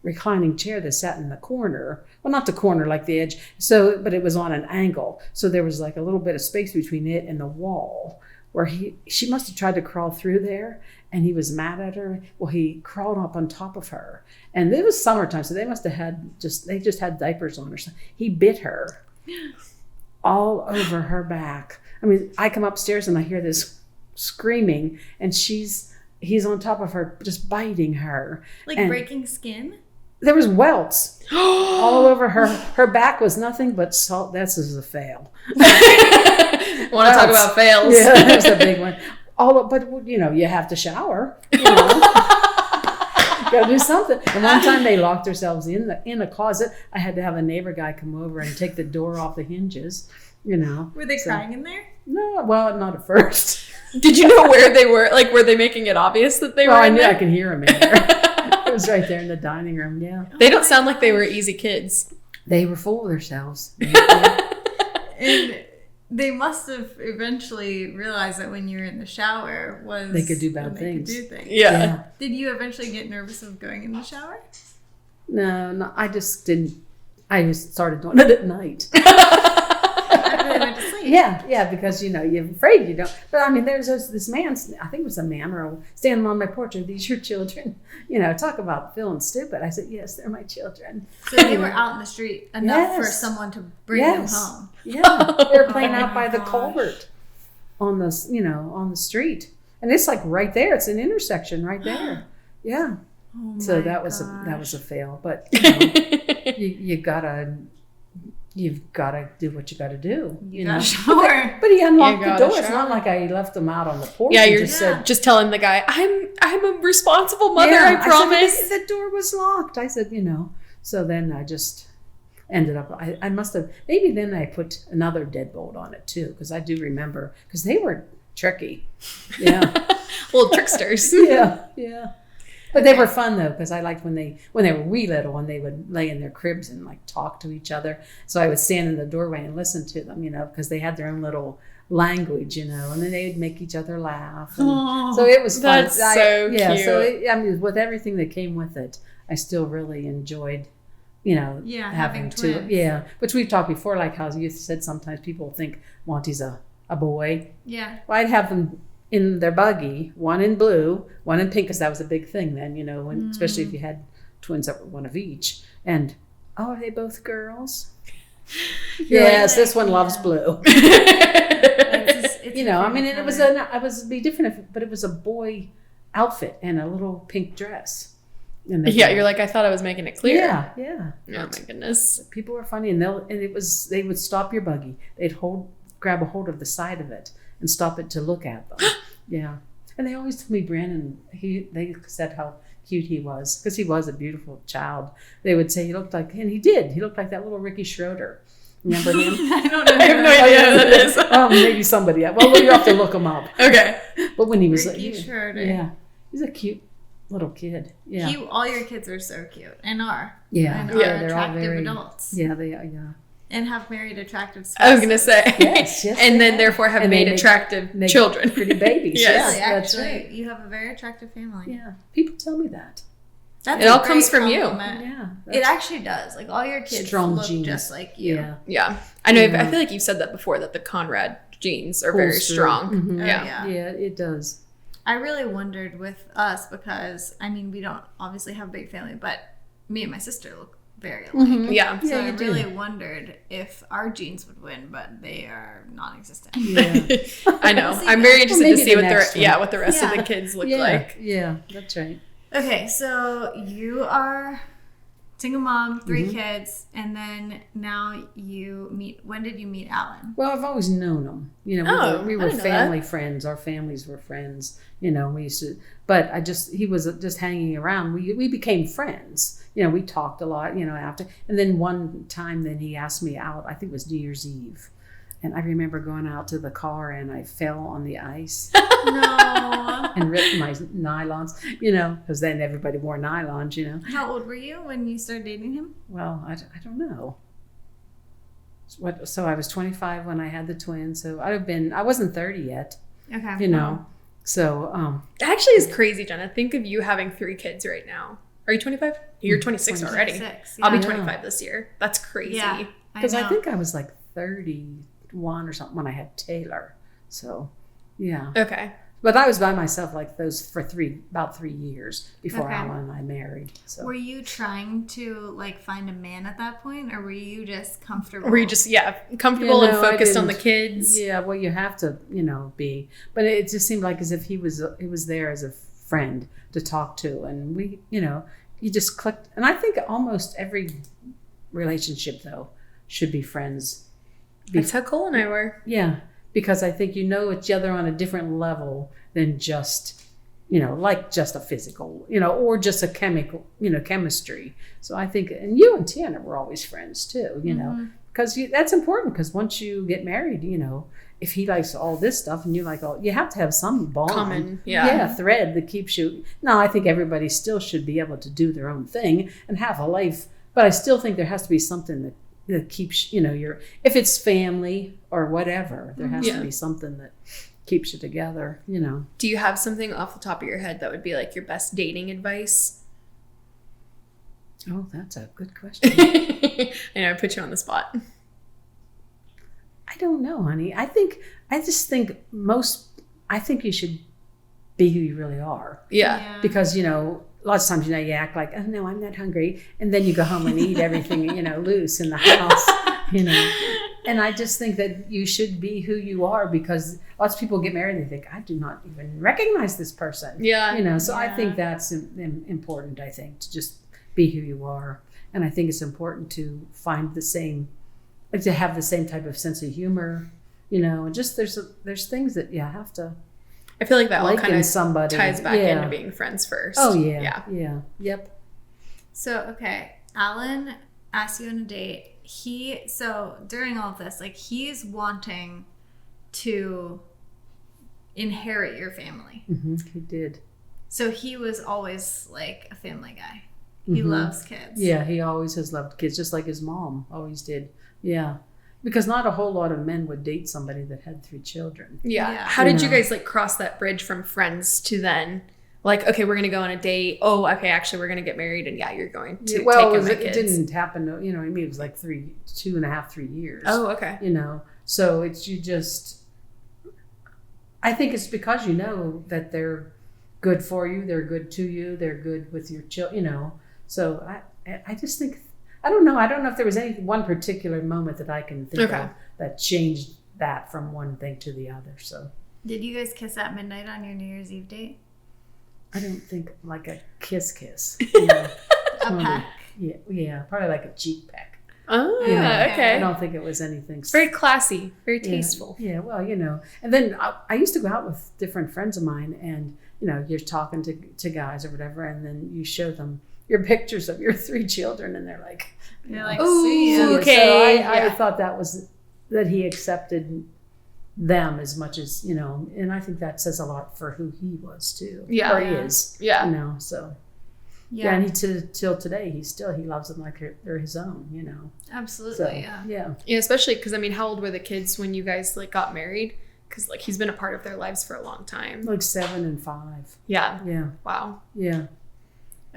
S3: reclining chair that sat in the corner. Well, not the corner, like the edge. So, but it was on an angle. So there was like a little bit of space between it and the wall where she must have tried to crawl through there, and he was mad at her. Well, he crawled up on top of her, and it was summertime, so they must have had had diapers on or something. He bit her all over her back. I mean, I come upstairs and I hear this screaming, and he's on top of her, just biting her.
S1: Like
S3: and
S1: breaking skin?
S3: there was welts all over her. Her back was nothing but salt. This is a fail.
S2: Want to talk about fails?
S3: Yeah, that was a big one. But you know, you have to shower. You know. Go do something. And one time they locked themselves in a closet. I had to have a neighbor guy come over and take the door off the hinges. You know.
S1: Were they crying in there?
S3: No, well, not at first.
S2: Did you know where they were? Like, were they making it obvious that they were?
S3: I
S2: in
S3: knew
S2: there?
S3: I could hear them in there. It was right there in the dining room. Yeah.
S2: They don't sound like they were easy kids.
S3: They were full of themselves.
S1: And they must have eventually realized that when you were in the shower was
S3: They could do bad
S1: when they
S3: things.
S1: could do things.
S2: Yeah.
S1: Did you eventually get nervous of going in the shower?
S3: No, I just didn't. I just started doing it at night.
S1: After they went to sleep.
S3: Yeah, because you know you're afraid you don't. But I mean, there's this man. I think it was a man or standing on my porch. Are these your children? You know, talk about feeling stupid. I said, yes, they're my children.
S1: So they were out in the street enough for
S3: Yes.
S1: someone to bring them home.
S3: Yeah, they were playing
S1: Oh
S3: out by
S1: my
S3: the
S1: gosh.
S3: culvert on the street, and it's like right there. It's an intersection right there. Yeah.
S1: Oh
S3: So
S1: my
S3: that was
S1: gosh.
S3: a fail, but you know, you've gotta do what you gotta do.
S1: You
S3: know.
S1: got shower.
S3: But he unlocked
S2: You
S3: the
S2: gotta
S3: door. It's not
S2: shower.
S3: like I left them out on the porch.
S2: Yeah,
S3: and
S2: you're
S3: just said,
S2: just telling the guy, I'm a responsible mother,
S3: Yeah,
S2: I promise.
S3: said, the door was locked. I said, you know. So then I just ended up. I must have maybe then I put another deadbolt on it too, because I do remember because they were tricky. Yeah.
S2: Little tricksters.
S3: Yeah. But they were fun though, because I liked when they were wee little and they would lay in their cribs and like talk to each other. So I would stand in the doorway and listen to them, you know, because they had their own little language, you know, and then they would make each other laugh. And
S1: Oh,
S3: so it was fun.
S2: that's so
S3: Yeah,
S2: cute.
S3: so I mean, with everything that came with it, I still really enjoyed, you know,
S1: Yeah,
S3: having
S1: having
S3: to,
S1: twins.
S3: yeah. Which we've talked before, like how you said sometimes people think Monty's a boy.
S1: Yeah.
S3: Well, I'd have them in their buggy, one in blue, one in pink, because that was a big thing then, you know, when, especially if you had twins that were one of each. And, oh, are they both girls? Yes, this one loves blue.
S1: It's It's
S3: you
S1: your
S3: know, I
S1: favorite
S3: mean, it was
S1: color.
S3: it'd be different, but it was a boy outfit and a little pink dress. And
S2: Yeah, you're like, I thought I was making it clear.
S3: Yeah.
S2: Oh my goodness.
S3: People were funny, and they would stop your buggy. They'd grab a hold of the side of it and stop it to look at them. Yeah, and they always told me Brandon. They said how cute he was because he was a beautiful child. They would say he looked like, and he did. He looked like that little Ricky Schroeder. Remember him?
S1: I don't know.
S2: I have no idea who that is.
S3: Maybe somebody else. Well, you have to look him up.
S2: Okay.
S3: But when he was
S1: Ricky Schroeder.
S3: yeah, he's a cute little kid. Yeah,
S1: All your kids are so cute and are.
S3: yeah,
S1: And
S3: yeah.
S1: are
S3: They're all
S1: attractive
S3: very
S1: adults.
S3: Yeah, they are. Yeah.
S1: And have married attractive spouses.
S2: I was gonna say.
S3: Yes,
S2: And
S3: they
S2: then
S3: have.
S2: therefore have
S3: And they
S2: made attractive children.
S3: pretty babies.
S2: Yes.
S1: Really,
S3: Yeah, that's
S1: actually,
S3: right.
S1: you have a very attractive family.
S3: Yeah, people tell me that.
S1: That's
S2: It
S1: a
S2: all
S1: great
S2: comes from you.
S1: compliment.
S3: Yeah,
S1: It actually does. Like all your kids
S3: Strong
S1: look
S3: genes.
S1: just like you.
S3: Yeah,
S2: Yeah. I know.
S3: Yeah.
S2: I feel like you've said that before, that the Conrad genes are
S3: Pulls
S2: very
S3: through.
S2: strong.
S3: Mhm.
S1: Oh,
S2: Yeah.
S3: yeah, it does.
S1: I really wondered with us because I mean we don't obviously have a big family, but me and my sister look very alike.
S3: Mhm.
S2: Yeah.
S1: So
S3: Yeah,
S1: I
S3: you do.
S1: really wondered if our genes would win, but they are non-existent.
S3: Yeah,
S2: I know.
S1: See
S2: I'm
S1: that.
S2: very interested
S3: Well,
S2: to
S3: maybe
S2: see
S3: the
S2: what
S3: next one.
S2: what the rest of
S1: Yeah.
S2: the kids look
S3: yeah,
S2: like.
S3: yeah. That's right.
S1: Okay, so you are single mom, 3
S3: Mhm.
S1: kids, and then now you meet. When did you meet Alan?
S3: Well, I've always known them. You know,
S2: Oh,
S3: we
S2: I
S3: were
S2: didn't know
S3: family friends. Our families were friends. You know, we used to. But he was just hanging around. We became friends. You know, we talked a lot. You know, after, and then one time, then he asked me out. I think it was New Year's Eve, and I remember going out to the car and I fell on the ice
S1: No.
S3: and ripped my nylons. You know, because then everybody wore nylons. You know.
S1: How old were you when you started dating him?
S3: Well, I don't know. So I was 25 when I had the twins. So I wasn't 30 yet,
S1: Okay.
S3: you know. So,
S2: That actually is crazy, Jenna. Think of you having 3 kids right now. Are you 25? You're 26 already.
S1: 26,
S2: I'll be
S1: yeah.
S2: 25 this year. That's crazy.
S1: Yeah.
S3: because I
S1: know.
S3: think I was like 31 or something when I had Taylor. So, yeah.
S2: Okay.
S3: But I was by myself like those for about 3 years before
S1: Okay.
S3: Alan and I married. So
S1: Were you trying to like find a man at that point, or were you just comfortable?
S2: Were you just comfortable
S3: Yeah,
S2: and
S3: no, I
S2: focused on the
S3: didn't.
S2: kids?
S3: yeah, well, you have to, be. But it just seemed like as if he was there as a friend to talk to, and we, you just clicked. And I think almost every relationship though should be friends.
S2: That's how Cole and I were.
S3: Yeah, because I think you know each other on a different level than just, like just a physical, or just a chemical, chemistry. So I think, and you and Tiana were always friends too, because that's important. Because once you get married, if he likes all this stuff and you like all, you have to have some bond,
S2: Common, yeah.
S3: thread that keeps you. Now, I think everybody still should be able to do their own thing and have a life, but I still think there has to be something that keeps, if it's family or whatever, there has to be something that keeps you together,
S2: Do you have something off the top of your head that would be like your best dating advice?
S3: Oh, that's a good question.
S2: I know I put you on the spot.
S3: I don't know, honey. I think you should be who you really are.
S2: Yeah.
S3: Because, lots of times, you act like, oh, no, I'm not hungry. And then you go home and eat everything, loose in the house, And I just think that you should be who you are, because lots of people get married and they think, I do not even recognize this person.
S2: Yeah.
S3: So I think that's important, I think, to just be who you are. And I think it's important to find to have the same type of sense of humor, and just there's things that you have to
S2: I feel like that all
S3: like
S2: kind
S3: in
S2: of
S3: somebody.
S2: ties back
S3: Yeah.
S2: into being friends first.
S3: Oh, yeah. Yep.
S1: So, okay, Alan asked you on a date. So during all of this, like, he's wanting to inherit your family.
S3: He did.
S1: So he was always like a family guy. He
S3: Mhm.
S1: loves kids.
S3: Yeah, he always has loved kids, just like his mom always did. Yeah. Because not a whole lot of men would date somebody that had 3 children.
S2: Yeah.
S1: Yeah.
S2: How did you
S3: Yeah.
S2: guys like cross that bridge from friends to then like, okay, we're going to go on a date. Oh, okay, actually we're going to get married. And yeah, you're going to take in my
S3: it
S2: kids.
S3: didn't happen. It was like 2.5, 3 years.
S2: Oh, okay.
S3: So I think it's because that they're good for you, they're good to you, they're good with your children, So I just think, I don't know if there was any one particular moment that I can think
S2: Okay.
S3: of that changed that from one thing to the other. So
S1: Did you guys kiss at midnight on your New Year's Eve date?
S3: I don't think like a kiss. You know,
S1: A peck?
S3: Yeah, probably like a cheek peck.
S2: Oh,
S3: You know,
S2: okay.
S3: I don't think it was anything.
S2: Very classy, very tasteful.
S3: Yeah, well, you know. And then I used to go out with different friends of mine, and you know, you're talking to guys or whatever, and then you show them your pictures of your 3 children, and they're like,
S1: You're like,
S2: Ooh,
S1: see ya.
S2: okay.
S3: So I
S2: Yeah.
S3: thought that he accepted them as much as, you know, and I think that says a lot for who he was too.
S2: Yeah.
S3: Or he is.
S2: Yeah.
S3: You know, so. Yeah, and till today, he loves them like they're his own, you know.
S1: Absolutely,
S3: So,
S1: yeah.
S2: Yeah, especially because, I mean, how old were the kids when you guys, like, got married? Because, like, he's been a part of their lives for a long time.
S3: Like 7 and 5.
S2: Yeah.
S3: Yeah.
S2: Wow.
S3: Yeah.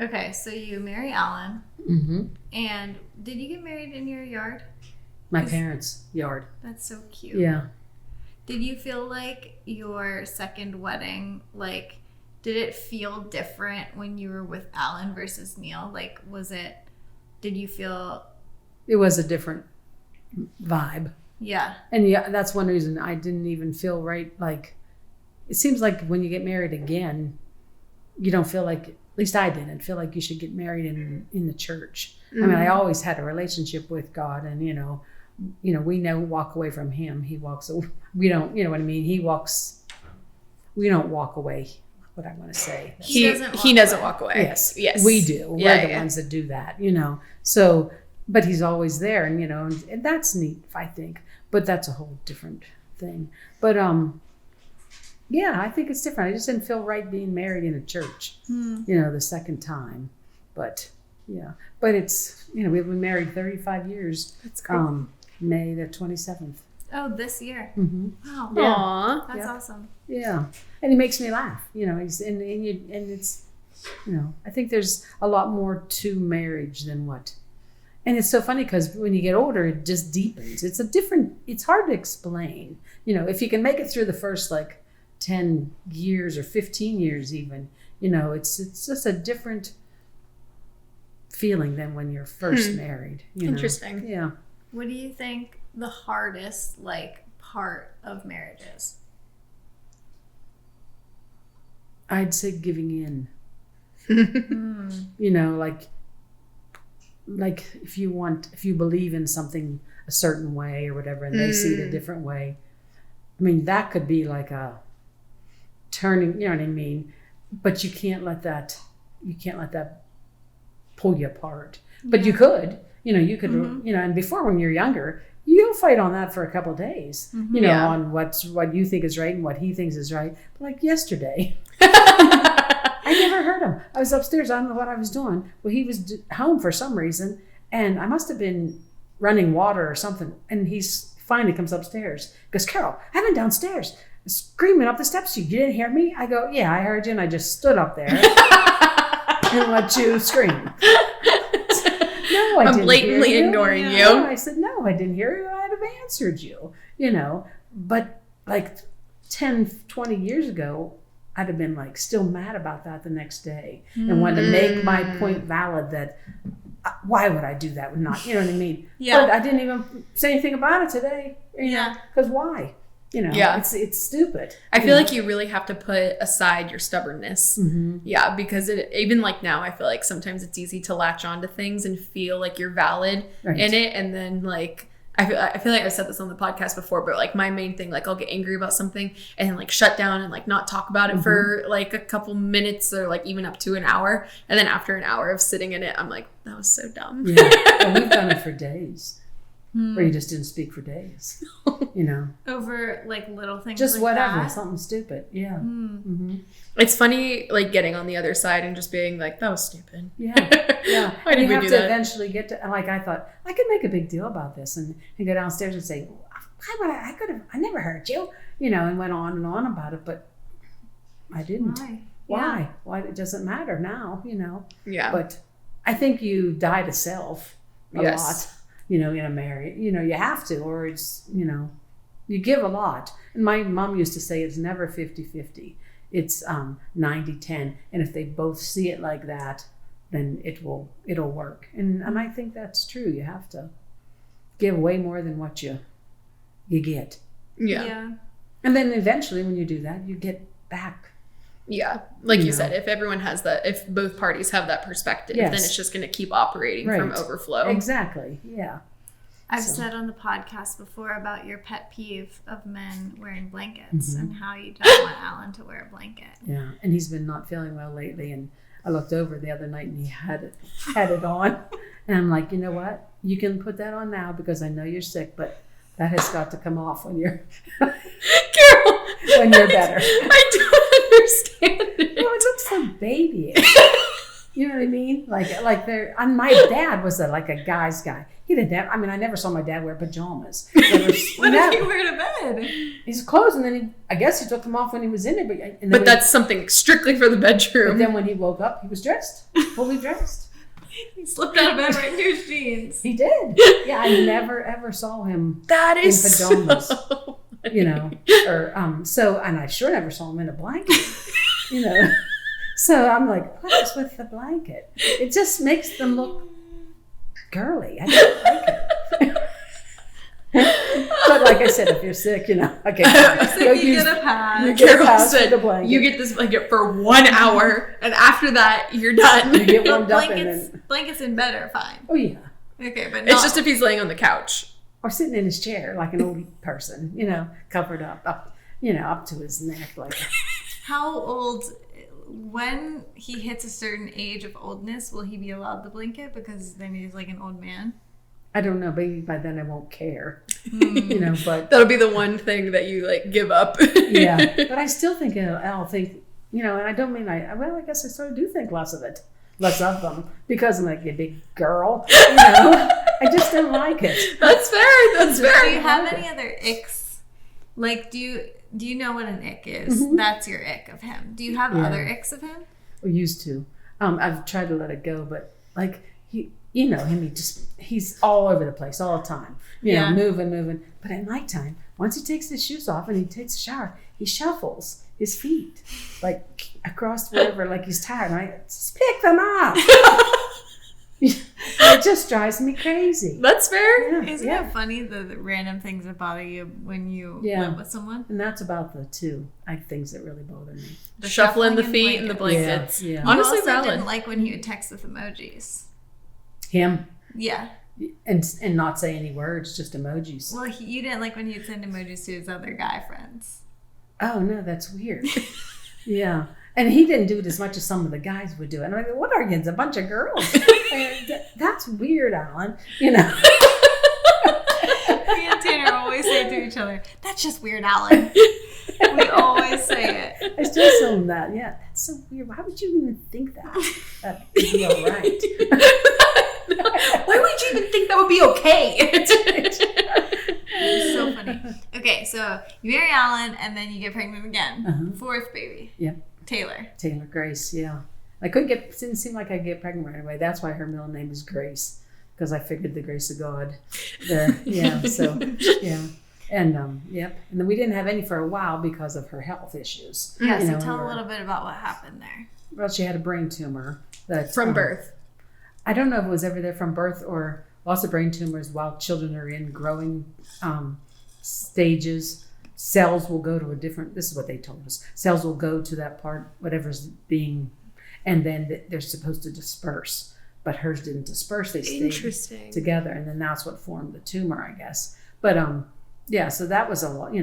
S1: Okay, so you marry Alan,
S3: Mm-hmm.
S1: and did you get married in your yard?
S3: My parents' yard.
S1: That's so cute.
S3: Yeah.
S1: Did you feel like your second wedding, like, did it feel different when you were with Alan versus Neil? Like, did you feel...
S3: It was a different vibe.
S1: Yeah.
S3: And yeah, that's one reason I didn't even feel right. Like, it seems like when you get married again, you don't feel like, at least I didn't feel like you should get married in the church. I mean, I always had a relationship with God, and we walk away from him. He walks, we don't, you know what I mean? We don't walk away. What I want to say.
S2: He doesn't walk away.
S3: Yes.
S2: Yes.
S3: We do.
S2: Yeah,
S3: We're the ones that do that, you know. So, but he's always there, and, you know, and that's neat, I think. But that's a whole different thing. But, yeah, I think it's different. I just didn't feel right being married in a church, you know, the second time. But, yeah. But it's, you know, we've been married 35 years.
S2: That's great.
S3: May the 27th.
S1: Oh, this year.
S3: Mm-hmm.
S1: Wow.
S3: Yeah.
S2: Aw.
S1: That's
S3: Yeah.
S1: awesome.
S3: Yeah, and he makes me laugh. You know, and it's, you know, I think there's a lot more to marriage than what. And it's so funny because when you get older, it just deepens. It's hard to explain. You know, if you can make it through the first like 10 years or 15 years even, you know, it's just a different feeling than when you're first married. You know?
S2: Interesting.
S3: Yeah.
S1: What do you think the hardest, like, part of marriage is?
S3: I'd say giving in. You know, like if you believe in something a certain way or whatever, and they see it a different way. I mean, that could be like a turning, you know what I mean? But you can't let that pull you apart. But you could, you know, you know, and before when you're younger, you'll fight on that for a couple of days, you know,
S2: Yeah.
S3: on what you think is right and what he thinks is right. But like yesterday, I never heard him. I was upstairs. I don't know what I was doing. Well, he was home for some reason, and I must have been running water or something. And he finally comes upstairs. He goes, "Carol, I've been downstairs screaming up the steps. You didn't hear me?" I go, "Yeah, I heard you, and I just stood up there and let you scream." No, I
S2: I'm
S3: didn't
S2: blatantly
S3: hear you.
S2: ignoring
S3: Yeah.
S2: you.
S3: I said, "No, I didn't hear you. I'd have answered you," you know. But like 10, 20 years ago, I'd have been like still mad about that the next day and wanted to make my point valid that why would I do that? Not, you know what I mean?
S1: Yeah.
S3: But I didn't even say anything about it today.
S1: Yeah.
S3: Because why? You know,
S2: Yeah.
S3: it's stupid.
S2: I feel like you really have to put aside your stubbornness.
S3: Mm-hmm.
S2: Yeah, because even like now, I feel like sometimes it's easy to latch on to things and feel like you're valid
S3: Right.
S2: in it. And then like, I feel like I've said this on the podcast before, but like my main thing, like I'll get angry about something and then like shut down and like not talk about it for like a couple minutes or like even up to an hour. And then after an hour of sitting in it, I'm like, that was so dumb.
S3: Yeah. And we've done it for days. Where you just didn't speak for days. You know.
S1: Over, like, little things
S3: Just
S1: like
S3: whatever,
S1: that?
S3: something stupid. Yeah. Mm-hmm.
S2: It's funny like getting on the other side and just being like, that was stupid.
S3: Yeah. Yeah.
S2: Why
S3: And
S2: did
S3: you
S2: we
S3: have
S2: do
S3: to
S2: that?
S3: eventually get to, like, I thought, I could make a big deal about this and go downstairs and say, why would I never hurt you, you know, and went on and on about it, but I didn't.
S1: Why?
S3: Why? It doesn't matter now, you know.
S2: Yeah.
S3: But I think you die to self a
S2: Yes.
S3: lot, you know, in a marriage. You know, you have to, or it's, you know, you give a lot. And my mom used to say it's never 50-50. It's 90-10. And if they both see it like that, then it'll work. And I think that's true. You have to give way more than what you get.
S2: Yeah.
S3: And then eventually when you do that, you get back.
S2: Yeah. Like you
S3: know.
S2: said, if everyone has that, if both parties have that perspective,
S3: Yes.
S2: then it's just going to keep operating from overflow.
S3: Exactly. Yeah.
S1: I've said on the podcast before about your pet peeve of men wearing blankets and how you don't want Alan to wear a blanket.
S3: Yeah. And he's been not feeling well lately. And I looked over the other night and he had it on. And I'm like, you know what? You can put that on now because I know you're sick, but that has got to come off when you're
S2: Carol,
S3: when you're better.
S2: I don't understand it.
S3: No, it looks so babyish. You know what I mean? Like they're. And my dad was like a guy's guy. He didn't have. I mean, I never saw my dad wear pajamas.
S1: What did he wear to bed?
S3: His clothes, and then I guess he took them off when he was in there.
S2: But that's something strictly for the bedroom.
S3: But then when he woke up, he was dressed, fully dressed.
S1: He slipped out of bed right into his jeans.
S3: He did. Yeah, I never ever saw him
S2: That is
S3: in pajamas.
S2: So
S3: You know, or and I sure never saw him in a blanket. You know, so I'm like, what is with the blanket? It just makes them look girly. I don't like it. But like I said, if you're sick, okay,
S1: You get a pass.
S3: You get a
S2: Carol
S3: pass
S2: said,
S3: for the blanket.
S2: you get this blanket for 1 hour, and after that, you're done.
S3: You get
S1: But
S3: warmed up and then.
S1: blankets in bed are fine.
S3: Oh yeah.
S1: Okay, but
S2: It's just if he's laying on the couch.
S3: Or sitting in his chair like an old person, covered up to his neck. Like,
S1: how old, when he hits a certain age of oldness, will he be allowed the blanket? Because then he's like an old man.
S3: I don't know, maybe by then I won't care, but
S2: That'll be the one thing that you give up.
S3: yeah. But I still think I'll think, and I don't mean I guess I sort of do think less of them because I'm like a big girl, I just don't like it.
S2: That's fair. That's fair.
S1: Do you have any other icks? Like, do you know what an ick is?
S3: Mm-hmm.
S1: That's your ick of him. Do you have other icks of him?
S3: We used to. I've tried to let it go, but like him, he's all over the place all the time. Moving. But at nighttime, once he takes his shoes off and he takes a shower, he shuffles his feet like across wherever, like he's tired. And I just pick them up. It just drives me crazy.
S2: That's fair.
S1: Isn't it funny the random things that bother you when you live with someone?
S3: And that's about the two things that really bother me.
S2: The shuffling the feet and the blankets.
S3: Yeah.
S2: Honestly,
S1: you also
S2: valid.
S1: didn't like when he would text with emojis.
S3: Him.
S1: Yeah.
S3: And not say any words, just emojis.
S1: Well, you didn't like when he would send emojis to his other guy friends.
S3: Oh, no, that's weird. Yeah. And he didn't do it as much as some of the guys would do it. And I'm like, what are you? It's a bunch of girls. That's weird, Alan.
S1: Me and Tanner always say to each other, that's just weird, Alan. We always say it.
S3: I still tell him that. Yeah, that's so weird. Why would you even think that? That would be all right.
S2: Why would you even think that would be okay?
S1: It's so funny. Okay, so you marry Alan and then you get pregnant again.
S3: Uh-huh.
S1: Fourth baby.
S3: Yep.
S1: Taylor
S3: Grace, yeah. Didn't seem like I'd get pregnant right away. That's why her middle name is Grace, because I figured the grace of God there. Yeah, so, yeah. And, yep. And then we didn't have any for a while because of her health issues.
S1: Yeah, so tell a little bit about what happened there.
S3: Well, she had a brain tumor.
S2: From birth.
S3: I don't know if it was ever there from birth or lots of brain tumors while children are in growing stages. Cells will go to this is what they told us. Cells will go to that part, whatever's being, and then they're supposed to disperse. But hers didn't disperse. They stayed together. And then that's what formed the tumor, I guess. But, yeah, so that was a lot.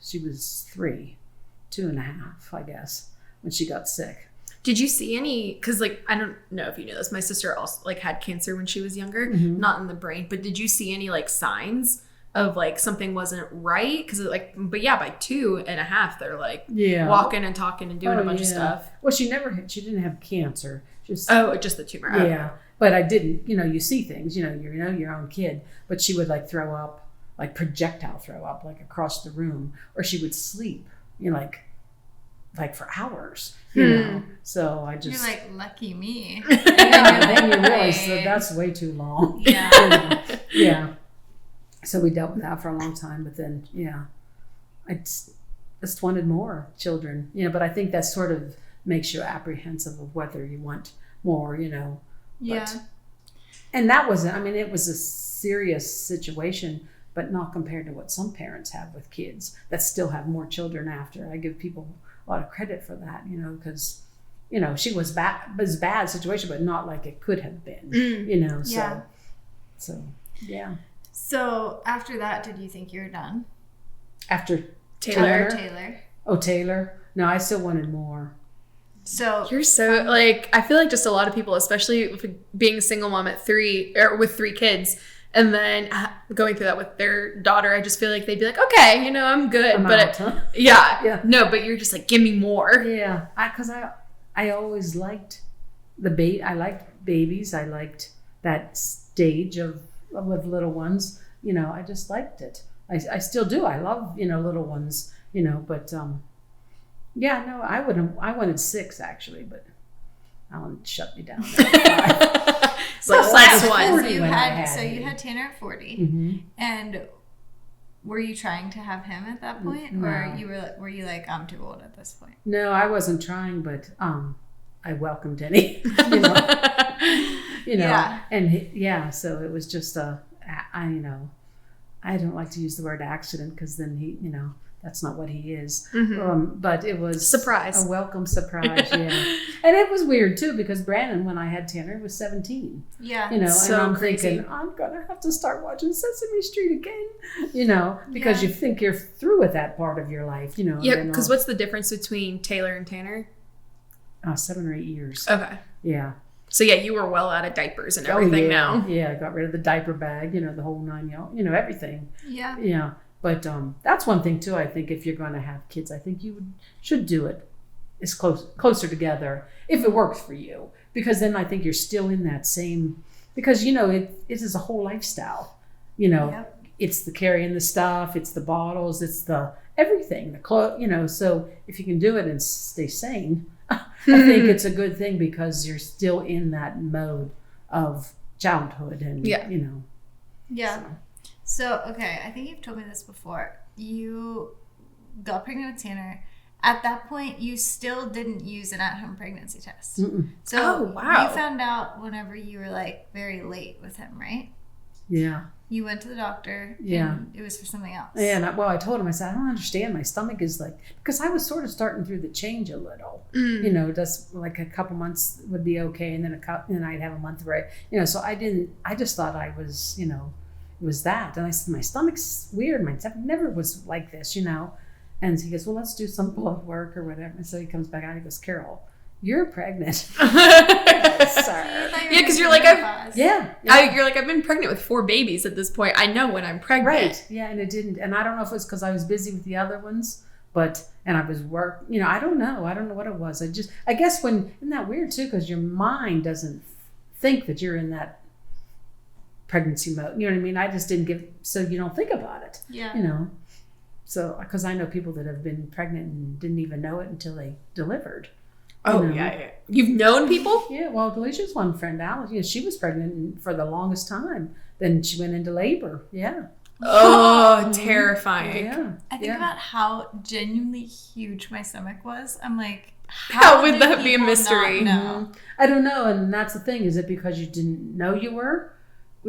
S3: She was 2.5, I guess, when she got sick.
S2: Did you see any, because I don't know if you know this, my sister also had cancer when she was younger,
S3: Mm-hmm.
S2: not in the brain, but did you see any signs of something wasn't right? Because but yeah, by 2.5, they're walking and talking and doing a bunch of stuff.
S3: Well, she didn't have cancer. Just
S2: the tumor.
S3: Yeah.
S2: Okay.
S3: But I didn't, you see things, your own kid, but she would throw up, projectile throw up, across the room, or she would sleep, for hours, So I just.
S1: You're lucky me.
S3: Then you realize that's way too long.
S1: Yeah.
S3: Yeah. So we dealt with that for a long time, but then, I just wanted more children, but I think that sort of makes you apprehensive of whether you want more,
S1: Yeah.
S3: And that wasn't, it was a serious situation, but not compared to what some parents have with kids that still have more children after. I give people a lot of credit for that, because she was bad situation, but not like it could have been, so yeah.
S1: So after that, did you think you were done?
S3: After
S1: Taylor.
S3: Oh, Taylor. No, I still wanted more.
S1: So
S2: you're so like, I feel like just a lot of people, especially being a single mom at 3 or with 3 kids, and then going through that with their daughter, I just feel like they'd be like, okay, I'm good. Yeah. No, but you're just like, give me more.
S3: Yeah. Because I always liked I liked babies. I liked that stage of little ones. I just liked it. I still do. I love, little ones, but yeah, no, I wanted 6 actually, but Alan shut me down.
S2: So last one.
S1: So you had Tanner at 40,
S3: mm-hmm.
S1: and were you trying to have him at that point,
S3: no.
S1: or were you like, I'm too old at this point?
S3: No, I wasn't trying, but I welcomed any,
S1: Yeah.
S3: And so it was just I don't like to use the word accident because then he, that's not what he is.
S2: Mm-hmm.
S3: But it was
S2: surprise,
S3: a welcome surprise. Yeah. And it was weird too, because Brandon, when I had Tanner, was 17.
S1: Yeah.
S3: So and I'm thinking, I'm going to have to start watching Sesame Street again, because you think you're through with that part of your life,
S2: Yeah. Because what's the difference between Taylor and Tanner?
S3: 7 or 8 years.
S2: Okay.
S3: Yeah.
S2: So yeah, you were well out of diapers and everything now.
S3: Yeah, I got rid of the diaper bag, the whole 9 everything.
S1: Yeah.
S3: Yeah. But that's one thing too. I think if you're going to have kids, I think you should do it as closer together if it works for you, because then I think you're still in that same, because it is a whole lifestyle.
S1: Yep.
S3: It's the carrying the stuff, it's the bottles, it's the everything, the clothes. So if you can do it and stay sane, I think it's a good thing, because you're still in that mode of childhood and
S1: Yeah.
S3: So.
S1: So, okay, I think you've told me this before. You got pregnant with Tanner. At that point, you still didn't use an at-home pregnancy test.
S3: Mm-mm.
S1: So,
S2: wow.
S1: You found out whenever you were, like, very late with him, right?
S3: Yeah.
S1: You went to the doctor.
S3: Yeah.
S1: And it was for something else.
S3: Yeah, and I told him, I said, I don't understand. My stomach is like, because I was sort of starting through the change a little. Just like a couple months would be okay, and then I'd have a month where so I just thought I was, it was that. And I said, my stomach's weird. My stomach never was like this, And he goes, well, let's do some blood work or whatever. And so he comes back out and he goes, Carol, you're pregnant. Sorry.
S2: Yeah, because you're like,
S3: you're
S2: like, I've been pregnant with 4 babies at this point. I know when I'm pregnant.
S3: Right. Yeah, and it didn't. And I don't know if it was because I was busy with the other ones, and I was I don't know what it was. I guess isn't that weird too? Because your mind doesn't think that you're in that pregnancy mode. You know what I mean? I just didn't so you don't think about it.
S1: Yeah.
S3: So, because I know people that have been pregnant and didn't even know it until they delivered.
S2: Oh, yeah. You've known people?
S3: Yeah, well, Delicia's one friend, Alice, she was pregnant for the longest time. Then she went into labor. Yeah.
S2: Oh, terrifying.
S3: Yeah.
S1: I think about how genuinely huge my stomach was. I'm like,
S2: how would that be a mystery?
S1: No.
S3: I don't know. And that's the thing. Is it because you didn't know you were?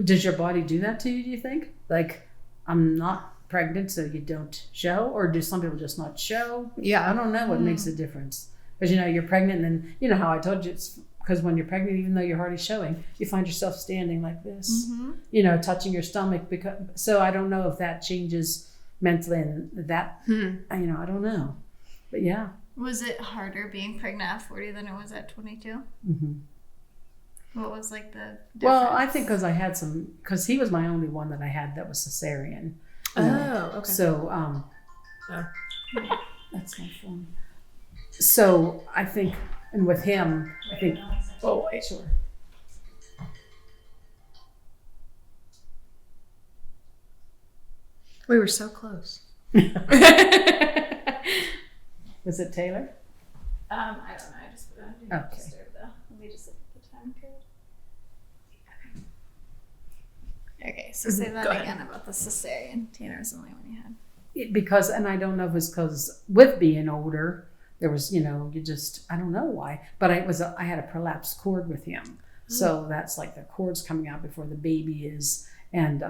S3: Does your body do that to you, do you think? Like, I'm not pregnant, so you don't show? Or do some people just not show?
S2: Yeah.
S3: I don't know what makes a difference. Because, you're pregnant, and then, how I told you, it's because when you're pregnant, even though you're hardly showing, you find yourself standing like this, touching your stomach. So I don't know if that changes mentally, and that, I don't know. But yeah.
S1: Was it harder being pregnant at 40 than it was at 22?
S3: Mm-hmm.
S1: What was like the difference?
S3: Well, I think because he was my only one that I had that was cesarean.
S2: Oh, okay.
S3: So, that's my phone. So I think, and with him, I think, oh, wait, sure.
S2: We were so close.
S3: Was it Taylor?
S1: I don't know. I just put it on.
S3: Okay.
S1: Let me just look at the time period. Okay, so say that again about the cesarean. Tanner was the only one you had.
S3: Because, and I don't know if it's because with being older, there was, I don't know why, but I had a prolapsed cord with him. So that's like the cord's coming out before the baby is. And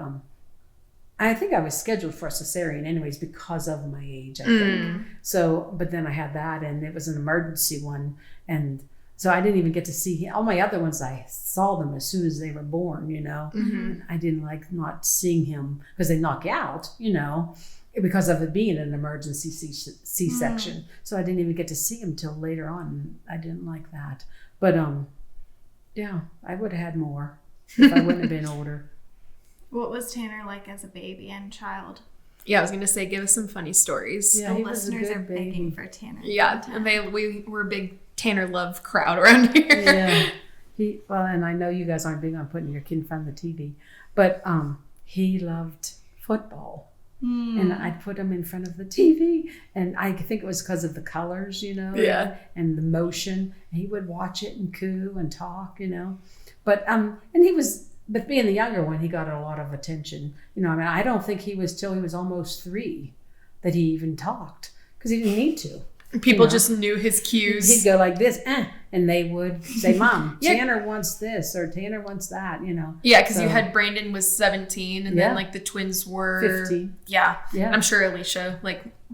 S3: I think I was scheduled for a cesarean anyways because of my age, I think. So, but then I had that, and it was an emergency one. And so I didn't even get to see him. All my other ones, I saw them as soon as they were born, And I didn't like not seeing him because they knock you out, because of it being an emergency C-section. So I didn't even get to see him till later on. I didn't like that. But yeah, I would have had more if I wouldn't have been older.
S1: What was Tanner like as a baby and child?
S2: Yeah, I was going to say, give us some funny stories.
S3: Yeah,
S1: The listeners are begging for Tanner.
S2: Yeah, and we're a big Tanner love crowd around here.
S3: Yeah. And I know you guys aren't big on putting your kid in front of the TV, but he loved football. And I'd put him in front of the TV, and I think it was because of the colors,
S2: Yeah.
S3: and the motion. And he would watch it and coo and talk, But and he was, but being the younger one, he got a lot of attention. I don't think he was till he was almost 3 that he even talked, because he didn't need to.
S2: People just knew his cues.
S3: He'd go like this, and they would say, Mom, Tanner wants this, or Tanner wants that,
S2: Yeah, because you had Brandon was 17, and then like the twins were
S3: 15.
S2: Yeah. I'm sure Alicia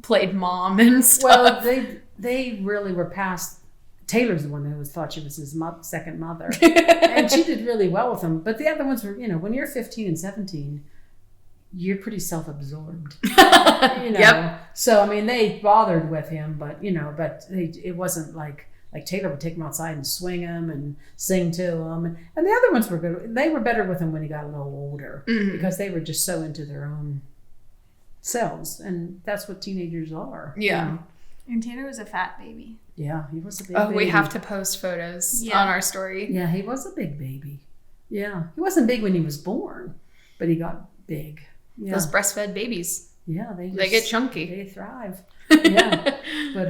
S2: played mom and stuff.
S3: Well, they really were past. Taylor's the one who thought she was his second mother, and she did really well with him. But the other ones were, when you're 15 and 17, you're pretty self-absorbed.
S2: Yep.
S3: So they bothered with him, but it wasn't like Taylor would take him outside and swing him and sing to him, and the other ones were good. They were better with him when he got a little older, because they were just so into their own selves, and that's what teenagers are.
S2: Yeah.
S1: And Tanner was a fat baby.
S3: Yeah, he was a big baby.
S2: We have to post photos on our story.
S3: Yeah, he was a big baby. Yeah, he wasn't big when he was born, but he got big. Yeah.
S2: Those breastfed babies.
S3: Yeah, they
S2: get chunky.
S3: They thrive. Yeah, but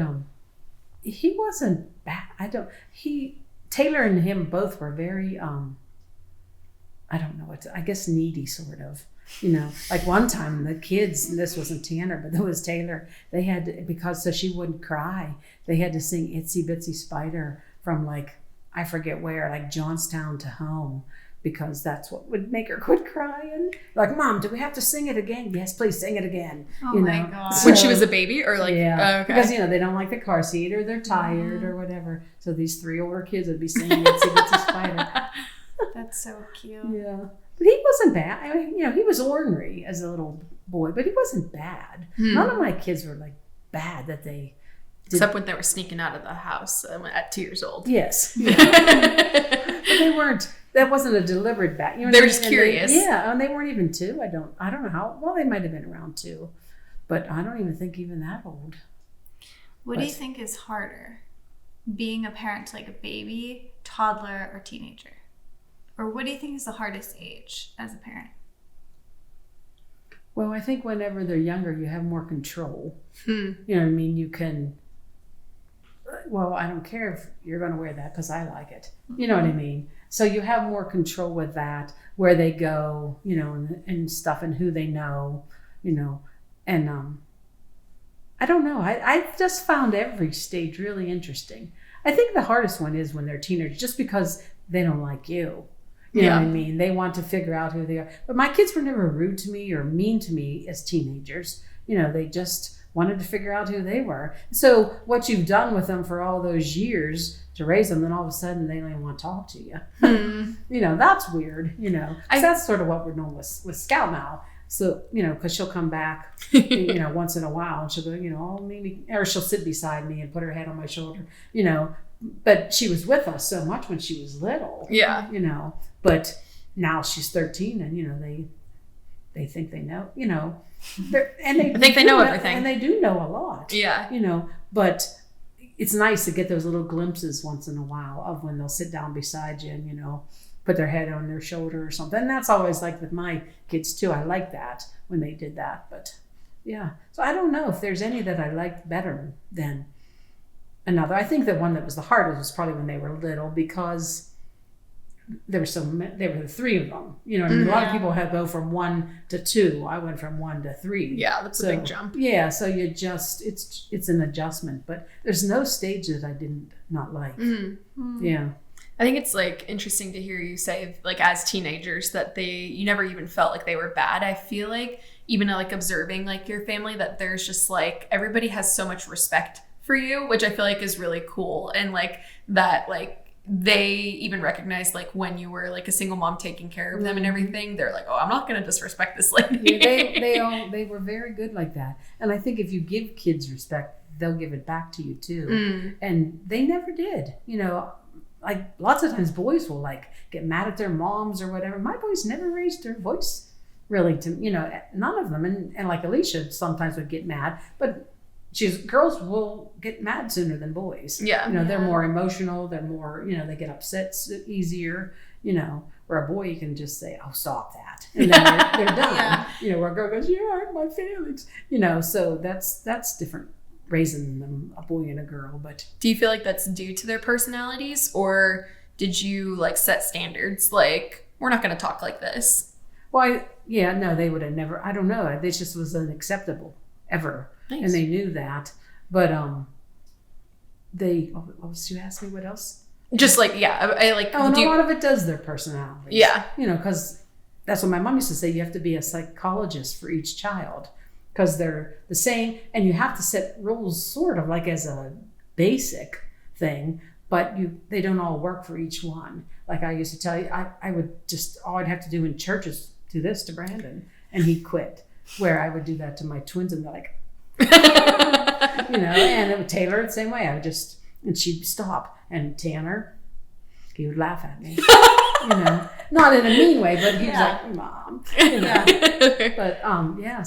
S3: he wasn't bad. Taylor and him both were very I don't know I guess needy, sort of. Like one time the kids, and this wasn't Tanner, but it was Taylor, they had to, so she wouldn't cry, they had to sing Itsy Bitsy Spider from I forget where, Johnstown to home, because that's what would make her quit crying. Mom, do we have to sing it again? Yes, please sing it again.
S1: Oh my God.
S2: When she was a baby, or
S3: yeah,
S2: okay.
S3: Because they don't like the car seat, or they're tired, or whatever. So these 3 older kids would be singing Itsy Bitsy Spider.
S1: That's so cute.
S3: Yeah. But he wasn't bad. He was ornery as a little boy, but he wasn't bad. None of my kids were bad that they did.
S2: Except when they were sneaking out of the house at 2 years old.
S3: Yes. But they weren't, that wasn't a deliberate bad.
S2: They were just curious.
S3: And they weren't even 2. I don't know how, well, they might have been around 2, but I don't even think even that old.
S1: What do you think is harder? Being a parent to a baby, toddler, or teenager? Or what do you think is the hardest age as a parent?
S3: Well, I think whenever they're younger, you have more control. You know what I mean? You can, I don't care if you're going to wear that because I like it. You know what I mean? So you have more control with that, where they go, and stuff, and who they know, and I don't know. I just found every stage really interesting. I think the hardest one is when they're teenagers, just because they don't like you. You know what I mean? They want to figure out who they are. But my kids were never rude to me or mean to me as teenagers. They just wanted to figure out who they were. So what you've done with them for all those years to raise them, then all of a sudden they don't even want to talk to you. That's weird, that's sort of what we're doing with Scout now. So, because she'll come back, once in a while, and she'll go, maybe, or she'll sit beside me and put her head on my shoulder, but she was with us so much when she was little.
S2: Yeah.
S3: But now she's 13, and, they think they know, and they
S2: think they know everything.
S3: And they do know a lot.
S2: Yeah.
S3: But it's nice to get those little glimpses once in a while of when they'll sit down beside you and, put their head on their shoulder or something. And that's always with my kids too. I like that when they did that. But yeah. So I don't know if there's any that I liked better than another. I think the one that was the hardest was probably when they were little, because there were the 3 of them. A lot of people go from 1 to 2. I went from 1 to 3.
S2: Yeah, that's a big jump.
S3: Yeah, so you just it's an adjustment, but there's no stage that I did not like. Yeah.
S2: I think it's like interesting to hear you say, like, as teenagers that you never even felt like they were bad. I feel like even like observing like your family, that there's just like everybody has so much respect for you, which I feel like is really cool. And like that, like they even recognize like when you were like a single mom taking care of them and everything, they're like, oh, I'm not going to disrespect this lady.
S3: They were very good like that. And I think if you give kids respect, they'll give it back to you too. And they never did, you know. Like lots of times boys will like get mad at their moms or whatever. My boys never raised their voice really to, you know, none of them. And like Alicia sometimes would get mad, but girls will get mad sooner than boys.
S2: Yeah.
S3: You know, they're more emotional. They're more, you know, they get upset easier, you know, where a boy you can just say, oh, stop that. And then they're done. Yeah. You know, where a girl goes, you hurt my feelings, you know, so that's different. Raising them, a boy and a girl. But
S2: do you feel like that's due to their personalities, or did you like set standards like, we're not going to talk like this?
S3: Well, no, they would have never, I don't know, this just was unacceptable ever. Nice. And they knew that. But you asked me what else?
S2: Just like, yeah, I like,
S3: and a lot of it does their personality.
S2: Yeah.
S3: You know, because that's what my mom used to say, you have to be a psychologist for each child, because they're the same, and you have to set rules sort of like as a basic thing, but they don't all work for each one. Like I used to tell you, I would just, all I'd have to do in church is do this to Brandon, and he'd quit. Where I would do that to my twins, and they're like, you know, and it would Taylor the same way. And she'd stop, and Tanner, he would laugh at me. You know, not in a mean way, but he was like, Mom. You know? But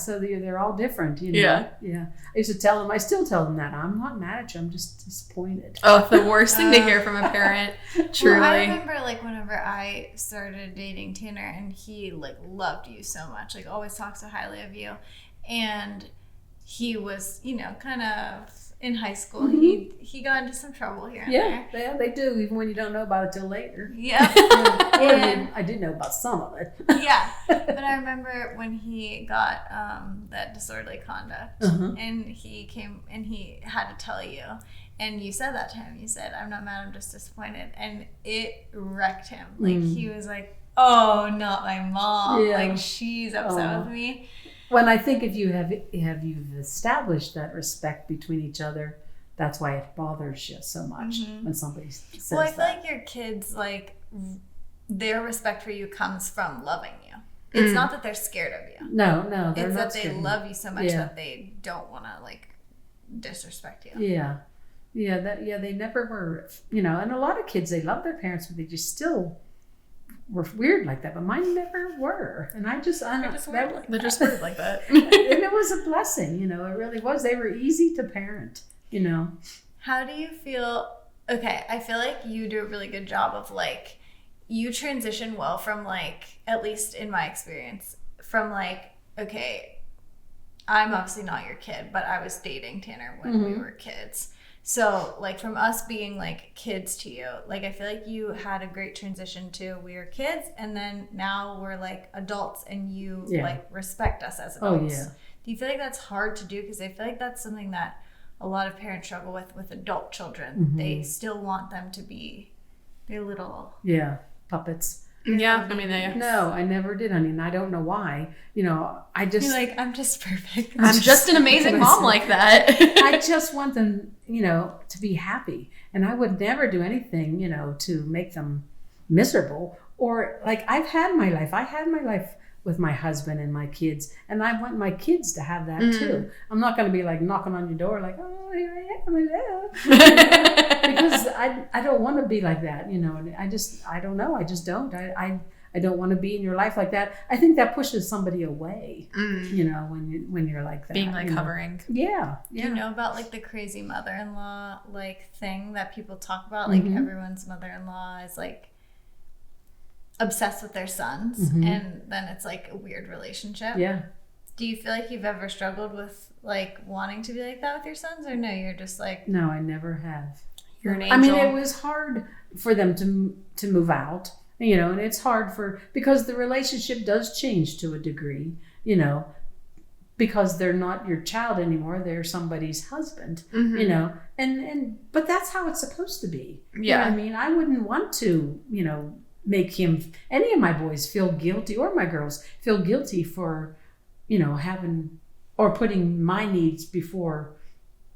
S3: so they're all different, you know. Yeah. I used to tell them, I still tell them that I'm not mad at you, I'm just disappointed.
S2: Oh, the worst thing to hear from a parent. Truly.
S1: Well, I remember like whenever I started dating Tanner, and he like loved you so much, like always talked so highly of you, and he was, you know, kind of in high school, he got into some trouble here and there.
S3: Yeah, they do, even when you don't know about it till later.
S1: Yeah.
S3: And I did know about some of it.
S1: Yeah. But I remember when he got that disorderly conduct, and he came and he had to tell you, and you said that to him. You said, I'm not mad, I'm just disappointed. And it wrecked him. Like he was like, oh, not my mom. Yeah. Like she's upset with me.
S3: When I think if you've established that respect between each other, that's why it bothers you so much when somebody says that.
S1: Well, I feel like your kids, like, their respect for you comes from loving you. It's not that they're scared of you.
S3: No, they're
S1: it's
S3: not
S1: that they love you so much that they don't want to, like, disrespect you.
S3: Yeah. They never were, you know, and a lot of kids, they love their parents, but they just still were weird like that, but mine never were. And they're just weird like that. And it was a blessing, you know, it really was. They were easy to parent, you know.
S1: How do you feel? Okay, I feel like you do a really good job of like, you transition well from like, at least in my experience, from like, okay, I'm obviously not your kid, but I was dating Tanner when we were kids. So, like, from us being, like, kids to you, like, I feel like you had a great transition to we were kids, and then now we're, like, adults, and you, like, respect us as adults. Oh, yeah. Do you feel like that's hard to do? Because I feel like that's something that a lot of parents struggle with adult children. They still want them to be their little...
S3: Yeah, puppets.
S2: Yeah, I mean,
S3: no, I never did, honey, and I don't know why. You know, I just...
S1: You're like, I'm just perfect.
S2: I'm just an amazing mom like that.
S3: I just want them, you know, to be happy. And I would never do anything, you know, to make them miserable. Or, like, I've had my life. I had my life with my husband and my kids, and I want my kids to have that too. I'm not going to be, like, knocking on your door like, oh, here I am, because I don't want to be like that, you know. And I don't know. I just don't. I don't want to be in your life like that. I think that pushes somebody away, you know, when you're like that.
S2: Being like hovering.
S3: Yeah.
S1: Do you know about like the crazy mother-in-law like thing that people talk about? Like everyone's mother-in-law is like obsessed with their sons, and then it's like a weird relationship.
S3: Yeah.
S1: Do you feel like you've ever struggled with like wanting to be like that with your sons, or no, you're just like...
S3: No, I never have.
S2: You're an angel.
S3: I mean, it was hard for them to move out, you know, and it's hard because the relationship does change to a degree, you know, because they're not your child anymore. They're somebody's husband,
S2: Mm-hmm.
S3: you know, but that's how it's supposed to be.
S2: Yeah.
S3: You know what I mean, I wouldn't want to, you know, make any of my boys feel guilty, or my girls feel guilty for, you know, having or putting my needs before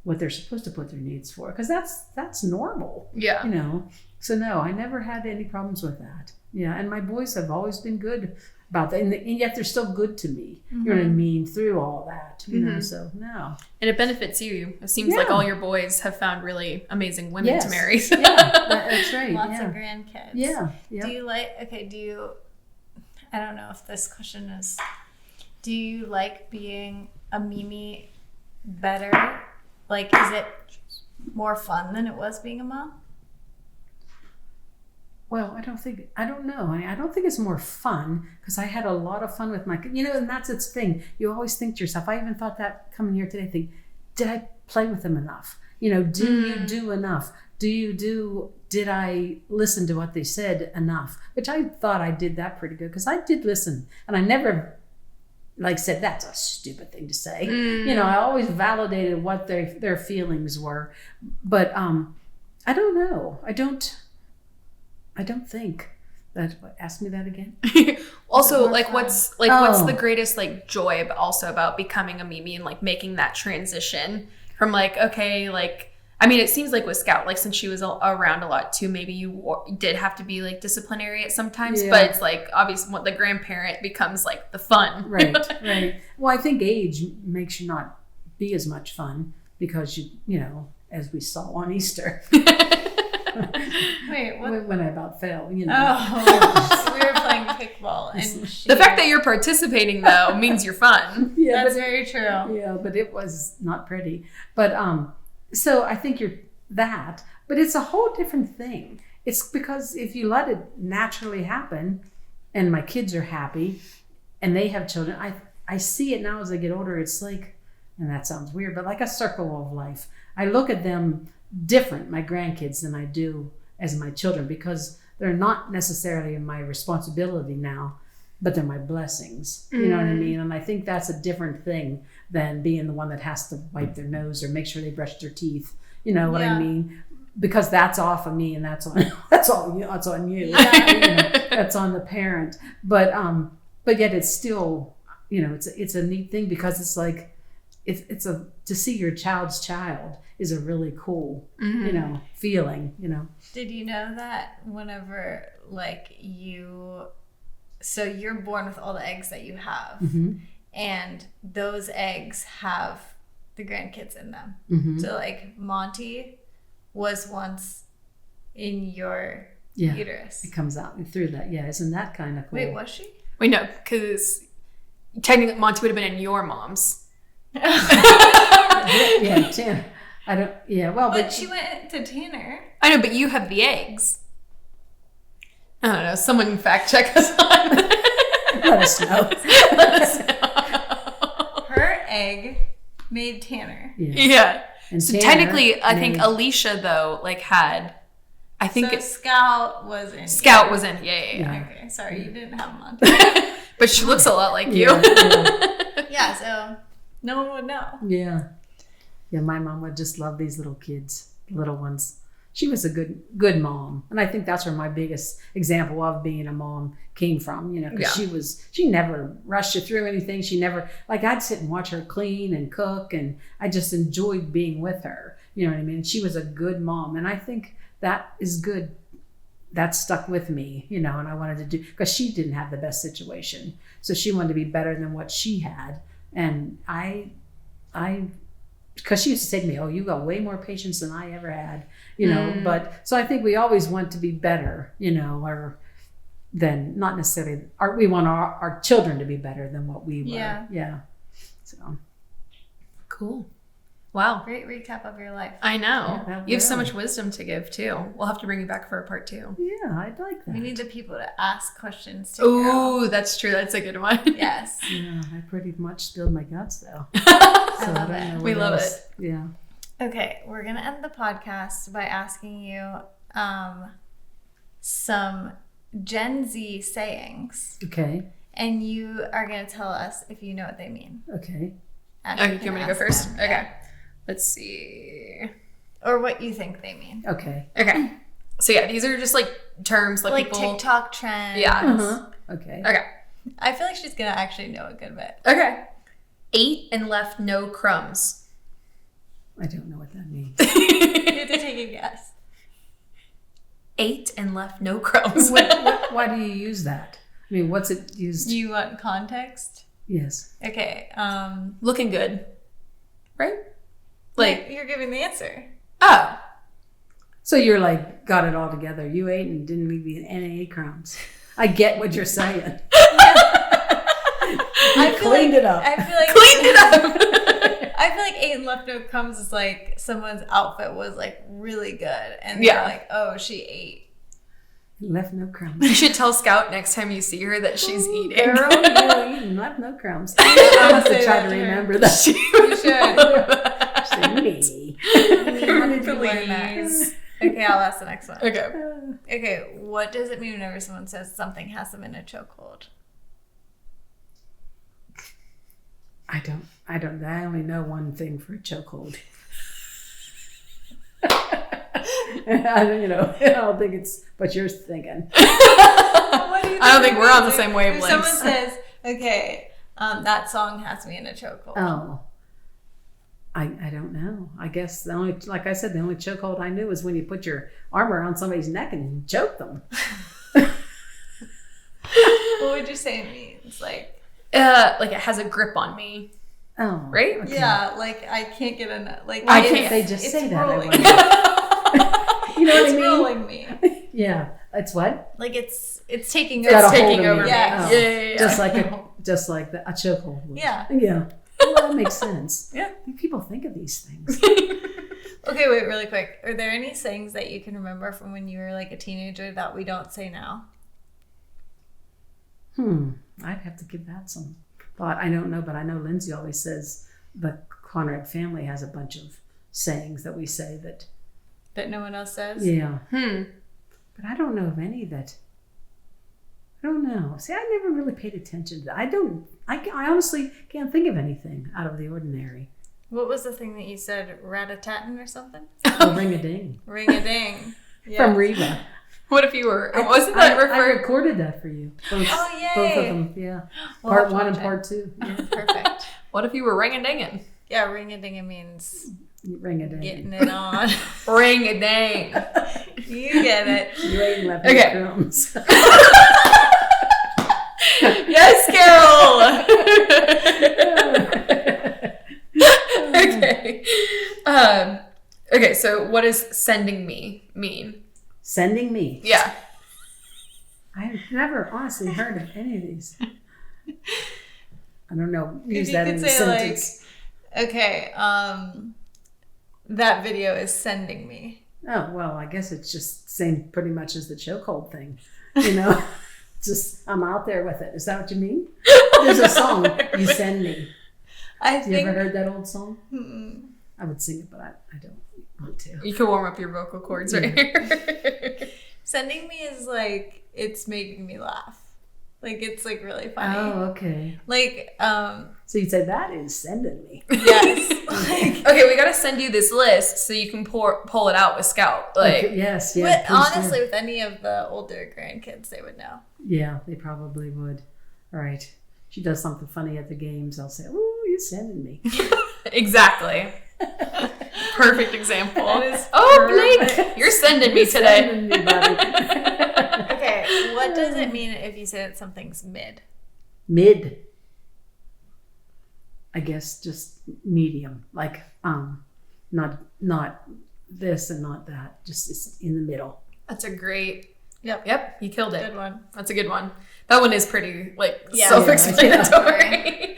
S3: what they're supposed to put their needs for, because that's normal.
S2: Yeah.
S3: You know, so no, I never had any problems with that. Yeah, and my boys have always been good about that, and yet they're still good to me. You know what I mean? Through all that, you know. So no,
S2: and it benefits you. It seems like all your boys have found really amazing women
S3: Yes.
S2: to marry.
S3: that's right.
S1: Lots
S3: yeah.
S1: of grandkids.
S3: Yeah.
S1: Do you like, I don't know if this question is, do you like being a Mimi better? Like, is it more fun than it was being a mom?
S3: Well, I don't know. I mean, I don't think it's more fun, because I had a lot of fun with my, you know, and that's its thing. You always think to yourself, I even thought that coming here today, did I play with them enough? You know, do you do enough? Did I listen to what they said enough? Which I thought I did that pretty good, because I did listen, and I never said that's a stupid thing to say. You know, I always validated what their feelings were. But I don't know. I don't think that. Ask me that again.
S2: Also, what's the greatest joy also about becoming a Mimi and making that transition from I mean, it seems like with Scout, since she was around a lot too, maybe you did have to be disciplinary at sometimes, but it's obviously what the grandparent becomes the fun.
S3: Right. Well, I think age makes you not be as much fun, because you know, as we saw on Easter.
S1: Wait, what?
S3: When I about fell, you know.
S1: Oh, we were playing kickball, and
S2: The fact that you're participating though means you're fun.
S3: Yeah,
S1: that's very true.
S3: Yeah, but it was not pretty. But so I think you're that, but it's a whole different thing. It's because if you let it naturally happen, and my kids are happy, and they have children, I see it now as I get older. It's and that sounds weird, but like a circle of life. I look at them different, my grandkids, than I do as my children, because they're not necessarily my responsibility now, but they're my blessings. You know what I mean? And I think that's a different thing than being the one that has to wipe their nose or make sure they brush their teeth. You know what I mean? Because that's off of me, and that's on you.
S1: Yeah.
S3: You know, that's on the parent. But yet it's still, you know, it's a neat thing, because it's to see your child's child is a really cool, you know, feeling, you know.
S1: Did you know that whenever so you're born with all the eggs that you have, and those eggs have the grandkids in them. So Monty was once in your uterus.
S3: It comes out through that. Yeah, isn't that kind of cool?
S1: Wait, was she?
S2: Wait, no, because technically Monty would have been in your mom's.
S3: Yeah, Tanner. I don't. Yeah, well,
S1: but she went to Tanner.
S2: I know, but you have the eggs. I don't know. Someone fact check us on.
S3: Let us know.
S2: Let us know.
S1: Her egg made Tanner.
S2: Yeah.
S3: And
S2: So
S3: Tanner
S2: technically, I think
S3: made-
S2: Alicia though had. I think
S1: So Scout was in.
S2: Scout was in. Yeah.
S1: Okay, sorry, you didn't have Monty.
S2: But she looks a lot like you.
S1: Yeah, so no one would know.
S3: Yeah. My mom would just love these little kids, little ones. She was a good mom, and I think that's where my biggest example of being a mom came from. You know, because she never rushed you through anything. She never I'd sit and watch her clean and cook, and I just enjoyed being with her. You know what I mean? She was a good mom, and I think that is good. That stuck with me, you know, and I wanted to do, because she didn't have the best situation, so she wanted to be better than what she had, and I. Because she used to say to me, "Oh, you got way more patience than I ever had," you know. But so I think we always want to be better, you know, or than not necessarily. We want our children to be better than what we were. Yeah. So
S2: Cool. Wow.
S1: Great recap of your life.
S2: I know.
S3: Yeah,
S2: You have so
S3: will.
S2: much wisdom to give too. We'll have to bring you back for a part 2.
S3: yeah, I'd like that.
S1: We need the people to ask questions to Carol.
S2: Ooh, that's true. That's a good one.
S1: Yes.
S3: Yeah, I pretty much spilled my guts though.
S1: I love it.
S2: We love it.
S3: Yeah.
S1: Okay, we're gonna end the podcast by asking you some Gen Z sayings,
S3: Okay.
S1: and you are gonna tell us if you know what they mean.
S3: Okay.
S2: Okay, do you want me to go
S1: ask
S2: first?
S1: them,
S2: Okay.
S1: yeah.
S2: Let's see.
S1: Or what you think they mean.
S3: Okay.
S2: Okay. So yeah, these are just like terms that
S1: Like
S2: people.
S1: TikTok trends.
S2: Yeah.
S3: Okay.
S2: Okay.
S1: I feel like she's gonna actually know a good bit.
S2: Okay. Ate and left no crumbs.
S3: I don't know what that means.
S1: You have to take a guess.
S2: Ate and left no crumbs.
S3: Why do you use that? I mean, what's it used?
S1: Do you want context?
S3: Yes.
S1: Okay.
S2: Looking good. Right? Like,
S1: you're giving the answer.
S2: oh.
S3: So you're like, got it all together. You ate and didn't leave me any crumbs. I get what you're saying.
S1: I feel
S3: cleaned
S1: like,
S3: it up.
S1: I feel like
S2: Cleaned it up.
S1: I feel like ate and left no crumbs is like someone's outfit was like really good, and
S2: Yeah.
S1: they're like, oh, she ate.
S3: Left no crumbs.
S2: You should tell Scout next time you see her that she's eating.
S3: Carol, you eating, left no crumbs. I'll have to
S1: Say
S3: try
S1: that
S3: to
S1: to her.
S3: remember that.
S1: You should.
S3: Say me.
S1: How did you learn that?
S2: Please.
S1: Okay, I'll ask the next one.
S2: Okay.
S1: Okay, what does it mean whenever someone says something has them in a chokehold?
S3: I don't. I only know one thing for a chokehold. I don't think it's what you're thinking.
S1: What do you
S2: I don't think
S1: it
S2: we're on the
S1: means
S2: same
S1: if
S2: wavelengths.
S1: someone says, okay, that song has me in a chokehold.
S3: Oh. I don't know. I guess like I said, the only chokehold I knew was when you put your arm around somebody's neck and choke them.
S1: What would you say it means? Like
S2: Like it has a grip on me.
S3: Oh.
S2: Right?
S3: Okay.
S1: yeah, like I can't get enough. Like
S3: Why
S1: it's-
S3: can't they just
S1: it's
S3: say that? I
S1: rolling.
S3: wonder. You know what
S1: It's
S3: I mean?
S1: rolling me.
S3: Yeah. It's what?
S1: Like it's taking
S3: Got a
S1: over.
S3: hold
S2: taking
S3: of
S2: over
S3: me.
S2: me.
S1: Yeah.
S3: Oh.
S2: Yeah.
S3: Just like a chokehold. would.
S1: Yeah.
S3: Yeah. Well, that makes sense.
S2: Yeah.
S3: People think of these things.
S1: Okay, wait, really quick. Are there any sayings that you can remember from when you were like a teenager that we don't say now?
S3: I'd have to give that some thought. I don't know, but I know Lindsay always says the Conrad family has a bunch of sayings that we say that.
S1: That no one else says?
S3: Yeah. But I don't know of any that. I don't know. See, I never really paid attention to that. I honestly can't think of anything out of the ordinary.
S1: What was the thing that you said? Rat-a-tat-tin or something?
S3: Oh, ring-a-ding.
S1: Ring-a-ding. Yeah.
S3: From Reba.
S2: What if you were? Wasn't that
S3: I
S2: referred?
S3: recorded that for you. Both,
S1: Oh, yay.
S3: Both of them, yeah.
S1: We'll have
S3: Part
S1: to
S3: one and
S1: watch it.
S3: part two. Yeah.
S1: Perfect.
S2: What if you were ring-a-dinging?
S1: Yeah, ring-a-ding means
S3: Ring-a-ding.
S1: getting it on.
S2: Ring-a-ding.
S1: You get it.
S3: You ain't left
S2: Okay.
S3: any crumbs.
S2: Yes, Carol. Okay. Okay. So, what does sending me mean?
S3: Sending me.
S2: Yeah.
S3: I've never honestly heard of any of these. I don't know. Use
S1: you
S3: that
S1: could
S3: in a
S1: say,
S3: sentence.
S1: Okay, that video is sending me.
S3: Oh, well, I guess it's just same pretty much as the chokehold thing. You know? Just, I'm out there with it. Is that what you mean? There's a song, You Send Me.
S1: I
S3: You
S1: think.
S3: ever heard that old song?
S1: Mm-mm.
S3: I would sing it, but I don't want to.
S2: You can warm up your vocal cords right here.
S1: Sending me is like it's making me laugh. Like it's like really funny.
S3: Oh, okay.
S1: Like
S3: So you'd say that is sending me.
S1: yes. Like
S2: Okay, we gotta send you this list so you can pull it out with Scout. Like,
S3: Okay, yes, yeah.
S1: but
S3: please do.
S1: honestly, with any of the older grandkids, they would know.
S3: Yeah, they probably would. All right. She does something funny at the games. I'll say, "Oh, you're sending me."
S2: exactly. Perfect example.
S1: That is
S2: Oh, Blake,
S1: perfect.
S2: you're sending me today.
S3: Sending me, buddy.
S1: Okay, what does it mean if you say that something's mid?
S3: Mid. I guess just medium, like not this and not that. Just it's in the middle.
S2: That's a great.
S1: Yep.
S2: Yep, you killed it.
S1: Good one.
S2: That's a good one. That one is pretty
S1: Yeah.
S2: self-explanatory.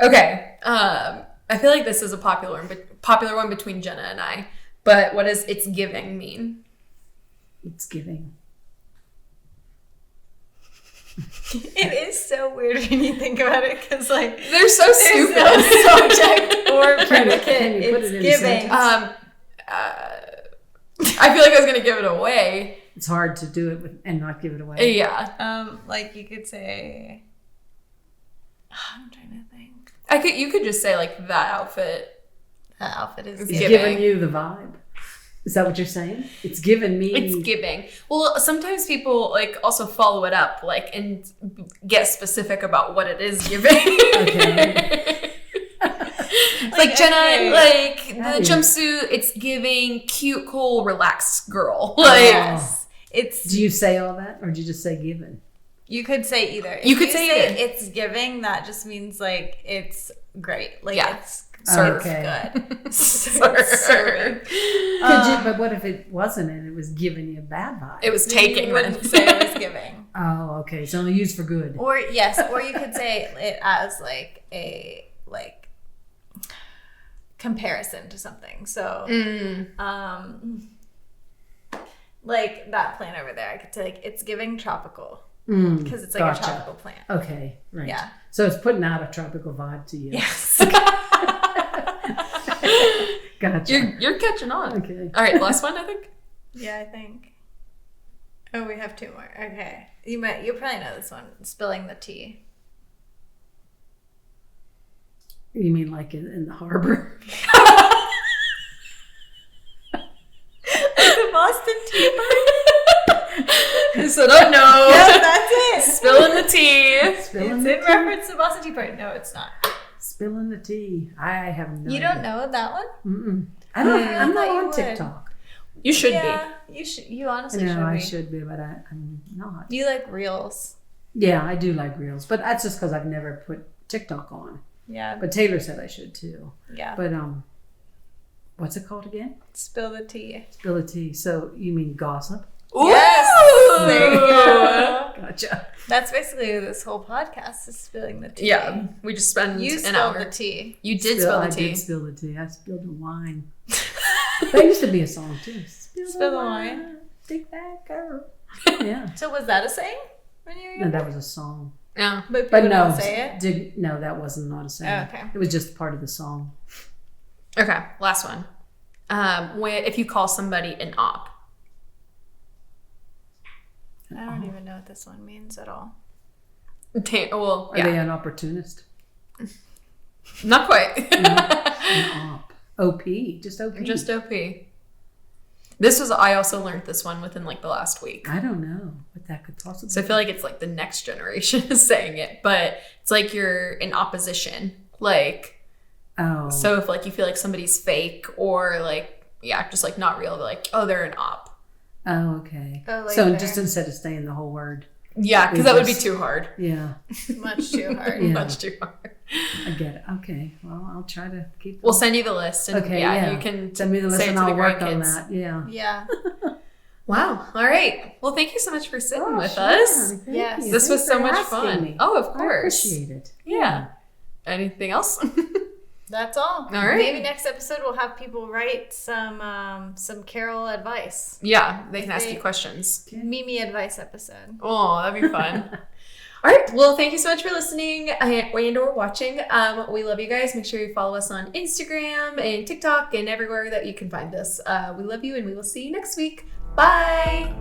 S2: Okay. I feel like this is a popular one between Jenna and I. But what does "it's giving" mean?
S3: It's giving.
S1: It is so weird when you think about it, because like
S2: They're so
S1: there's
S2: stupid.
S1: no subject or
S3: Can
S1: predicate.
S3: you put
S1: It's
S3: it in a
S1: giving.
S3: sentence?
S2: I feel like I was gonna give it away.
S3: It's hard to do it and not give it away.
S2: Yeah.
S1: Like you could say, I'm trying to think.
S2: You could just say like that outfit.
S1: That outfit is
S3: It's
S2: giving.
S3: giving you the vibe. Is that what you're saying? It's giving me.
S2: It's giving. Well, sometimes people like also follow it up like and get specific about what it is giving.
S3: Okay.
S2: Like Jenna,
S1: okay.
S2: like the
S3: How do you-
S2: jumpsuit, it's giving cute, cool, relaxed girl. Like
S1: Yes. It's
S3: Do you say all that, or do you just say given?
S1: you could say either.
S2: You
S1: If
S2: could say either.
S1: it's giving, that just means like it's great. Like
S2: Yeah.
S1: it's
S3: Serve.
S1: it's
S3: Okay.
S1: good.
S2: Serve.
S1: Serving.
S3: But what if it wasn't and it was giving you a bad vibe?
S2: it was
S1: You
S2: taking
S1: wouldn't
S2: then.
S1: say it was giving.
S3: Oh, okay. It's only used for good.
S1: Or yes, or you could say it as like a comparison to something. So like that plant over there, I could say like it's giving tropical because it's like
S3: Gotcha.
S1: a tropical plant.
S3: Okay, right.
S1: Yeah.
S3: So it's putting out a tropical vibe to you.
S1: Yes.
S3: Gotcha.
S2: You're catching on.
S3: Okay.
S2: All right, last one, I think.
S1: Yeah, I think. Oh, we have two more. Okay. You'll probably know this one. Spilling the tea.
S3: You mean like in the harbor?
S1: The Boston Tea Party?
S2: So don't know.
S1: Yeah, that's it.
S2: Spilling the tea.
S3: Spilling
S1: It's
S3: the
S1: in
S3: tea.
S1: reference to Boston Tea Party. No, it's not.
S3: Spilling the tea. I have no
S1: You
S3: idea.
S1: don't know that one?
S3: Mm-mm. I'm not
S1: thought you
S3: on
S1: would.
S3: TikTok.
S2: You should
S1: Yeah, you should. You honestly
S3: No,
S1: should
S3: I
S1: be.
S3: should be, but I'm not.
S1: You like reels?
S3: Yeah, I do like reels, but that's just because I've never put TikTok on.
S1: Yeah,
S3: But Taylor said I should too.
S1: yeah.
S3: But what's it called again?
S1: Spill the tea.
S3: Spill the tea. So you mean gossip?
S2: Ooh.
S1: Yes! There you go.
S3: Gotcha.
S1: That's basically this whole podcast is spilling the tea.
S2: Yeah, we just spend
S1: You
S2: an
S1: spilled
S2: hour.
S1: the tea.
S2: You did spill the
S3: I
S2: tea.
S3: did spill the tea. I spilled the wine. That used to be a song too.
S1: Spill the wine.
S3: Take that girl. Yeah.
S1: So was that a saying when you were
S3: No,
S1: younger?
S3: that was a song.
S2: Yeah.
S1: But
S3: But
S1: people
S3: no,
S1: don't say it?
S3: no, that wasn't not a song.
S1: Oh, okay.
S3: It was just part of the song.
S2: Okay, last one. If you call somebody an op.
S1: I don't even know what this one means at all.
S2: Well,
S3: Are
S2: yeah,
S3: they an opportunist?
S2: not quite.
S3: An op. OP. Just OP.
S2: Just OP. I also learned this one within like the last week.
S3: I don't know what that could possibly
S2: So I feel like it's like the next generation is saying it, but it's like you're in opposition. Like,
S3: Oh.
S2: so if like you feel like somebody's fake or like, yeah, just like not real, they're like, oh, they're an op.
S3: Oh, okay.
S1: Oh, like
S3: so
S1: there.
S3: just instead of saying the whole word.
S2: Yeah, because
S3: We
S2: that would be
S3: just-
S2: too hard.
S3: Yeah.
S1: Much too hard.
S3: Yeah.
S2: Much too hard.
S3: I get it. Okay. Well, I'll try to keep
S2: We'll send you the list, and
S3: Okay,
S2: yeah,
S3: yeah.
S2: you can
S3: Send me the list
S2: say it
S3: and
S2: to the
S3: I'll work on
S2: grandkids.
S3: that. Yeah.
S1: Yeah.
S2: Wow. All right. Well, thank you so much for sitting
S3: Oh,
S2: with
S3: sure.
S2: us.
S3: Thank
S1: Yes.
S3: you.
S2: This was
S3: Thanks
S2: so
S3: for
S2: much
S3: asking
S2: fun.
S3: me.
S2: Oh, of
S3: I
S2: course.
S3: appreciate it.
S2: Yeah. Anything else?
S1: That's all.
S2: All right.
S1: Maybe next episode we'll have people write some Carol advice.
S2: Yeah, they can ask
S1: They-
S2: you questions.
S1: Mimi advice episode.
S2: Oh, that'd be fun. All right. Well, thank you so much for listening and or watching. We love you guys. Make sure you follow us on Instagram and TikTok and everywhere that you can find us. We love you, and we will see you next week. Bye.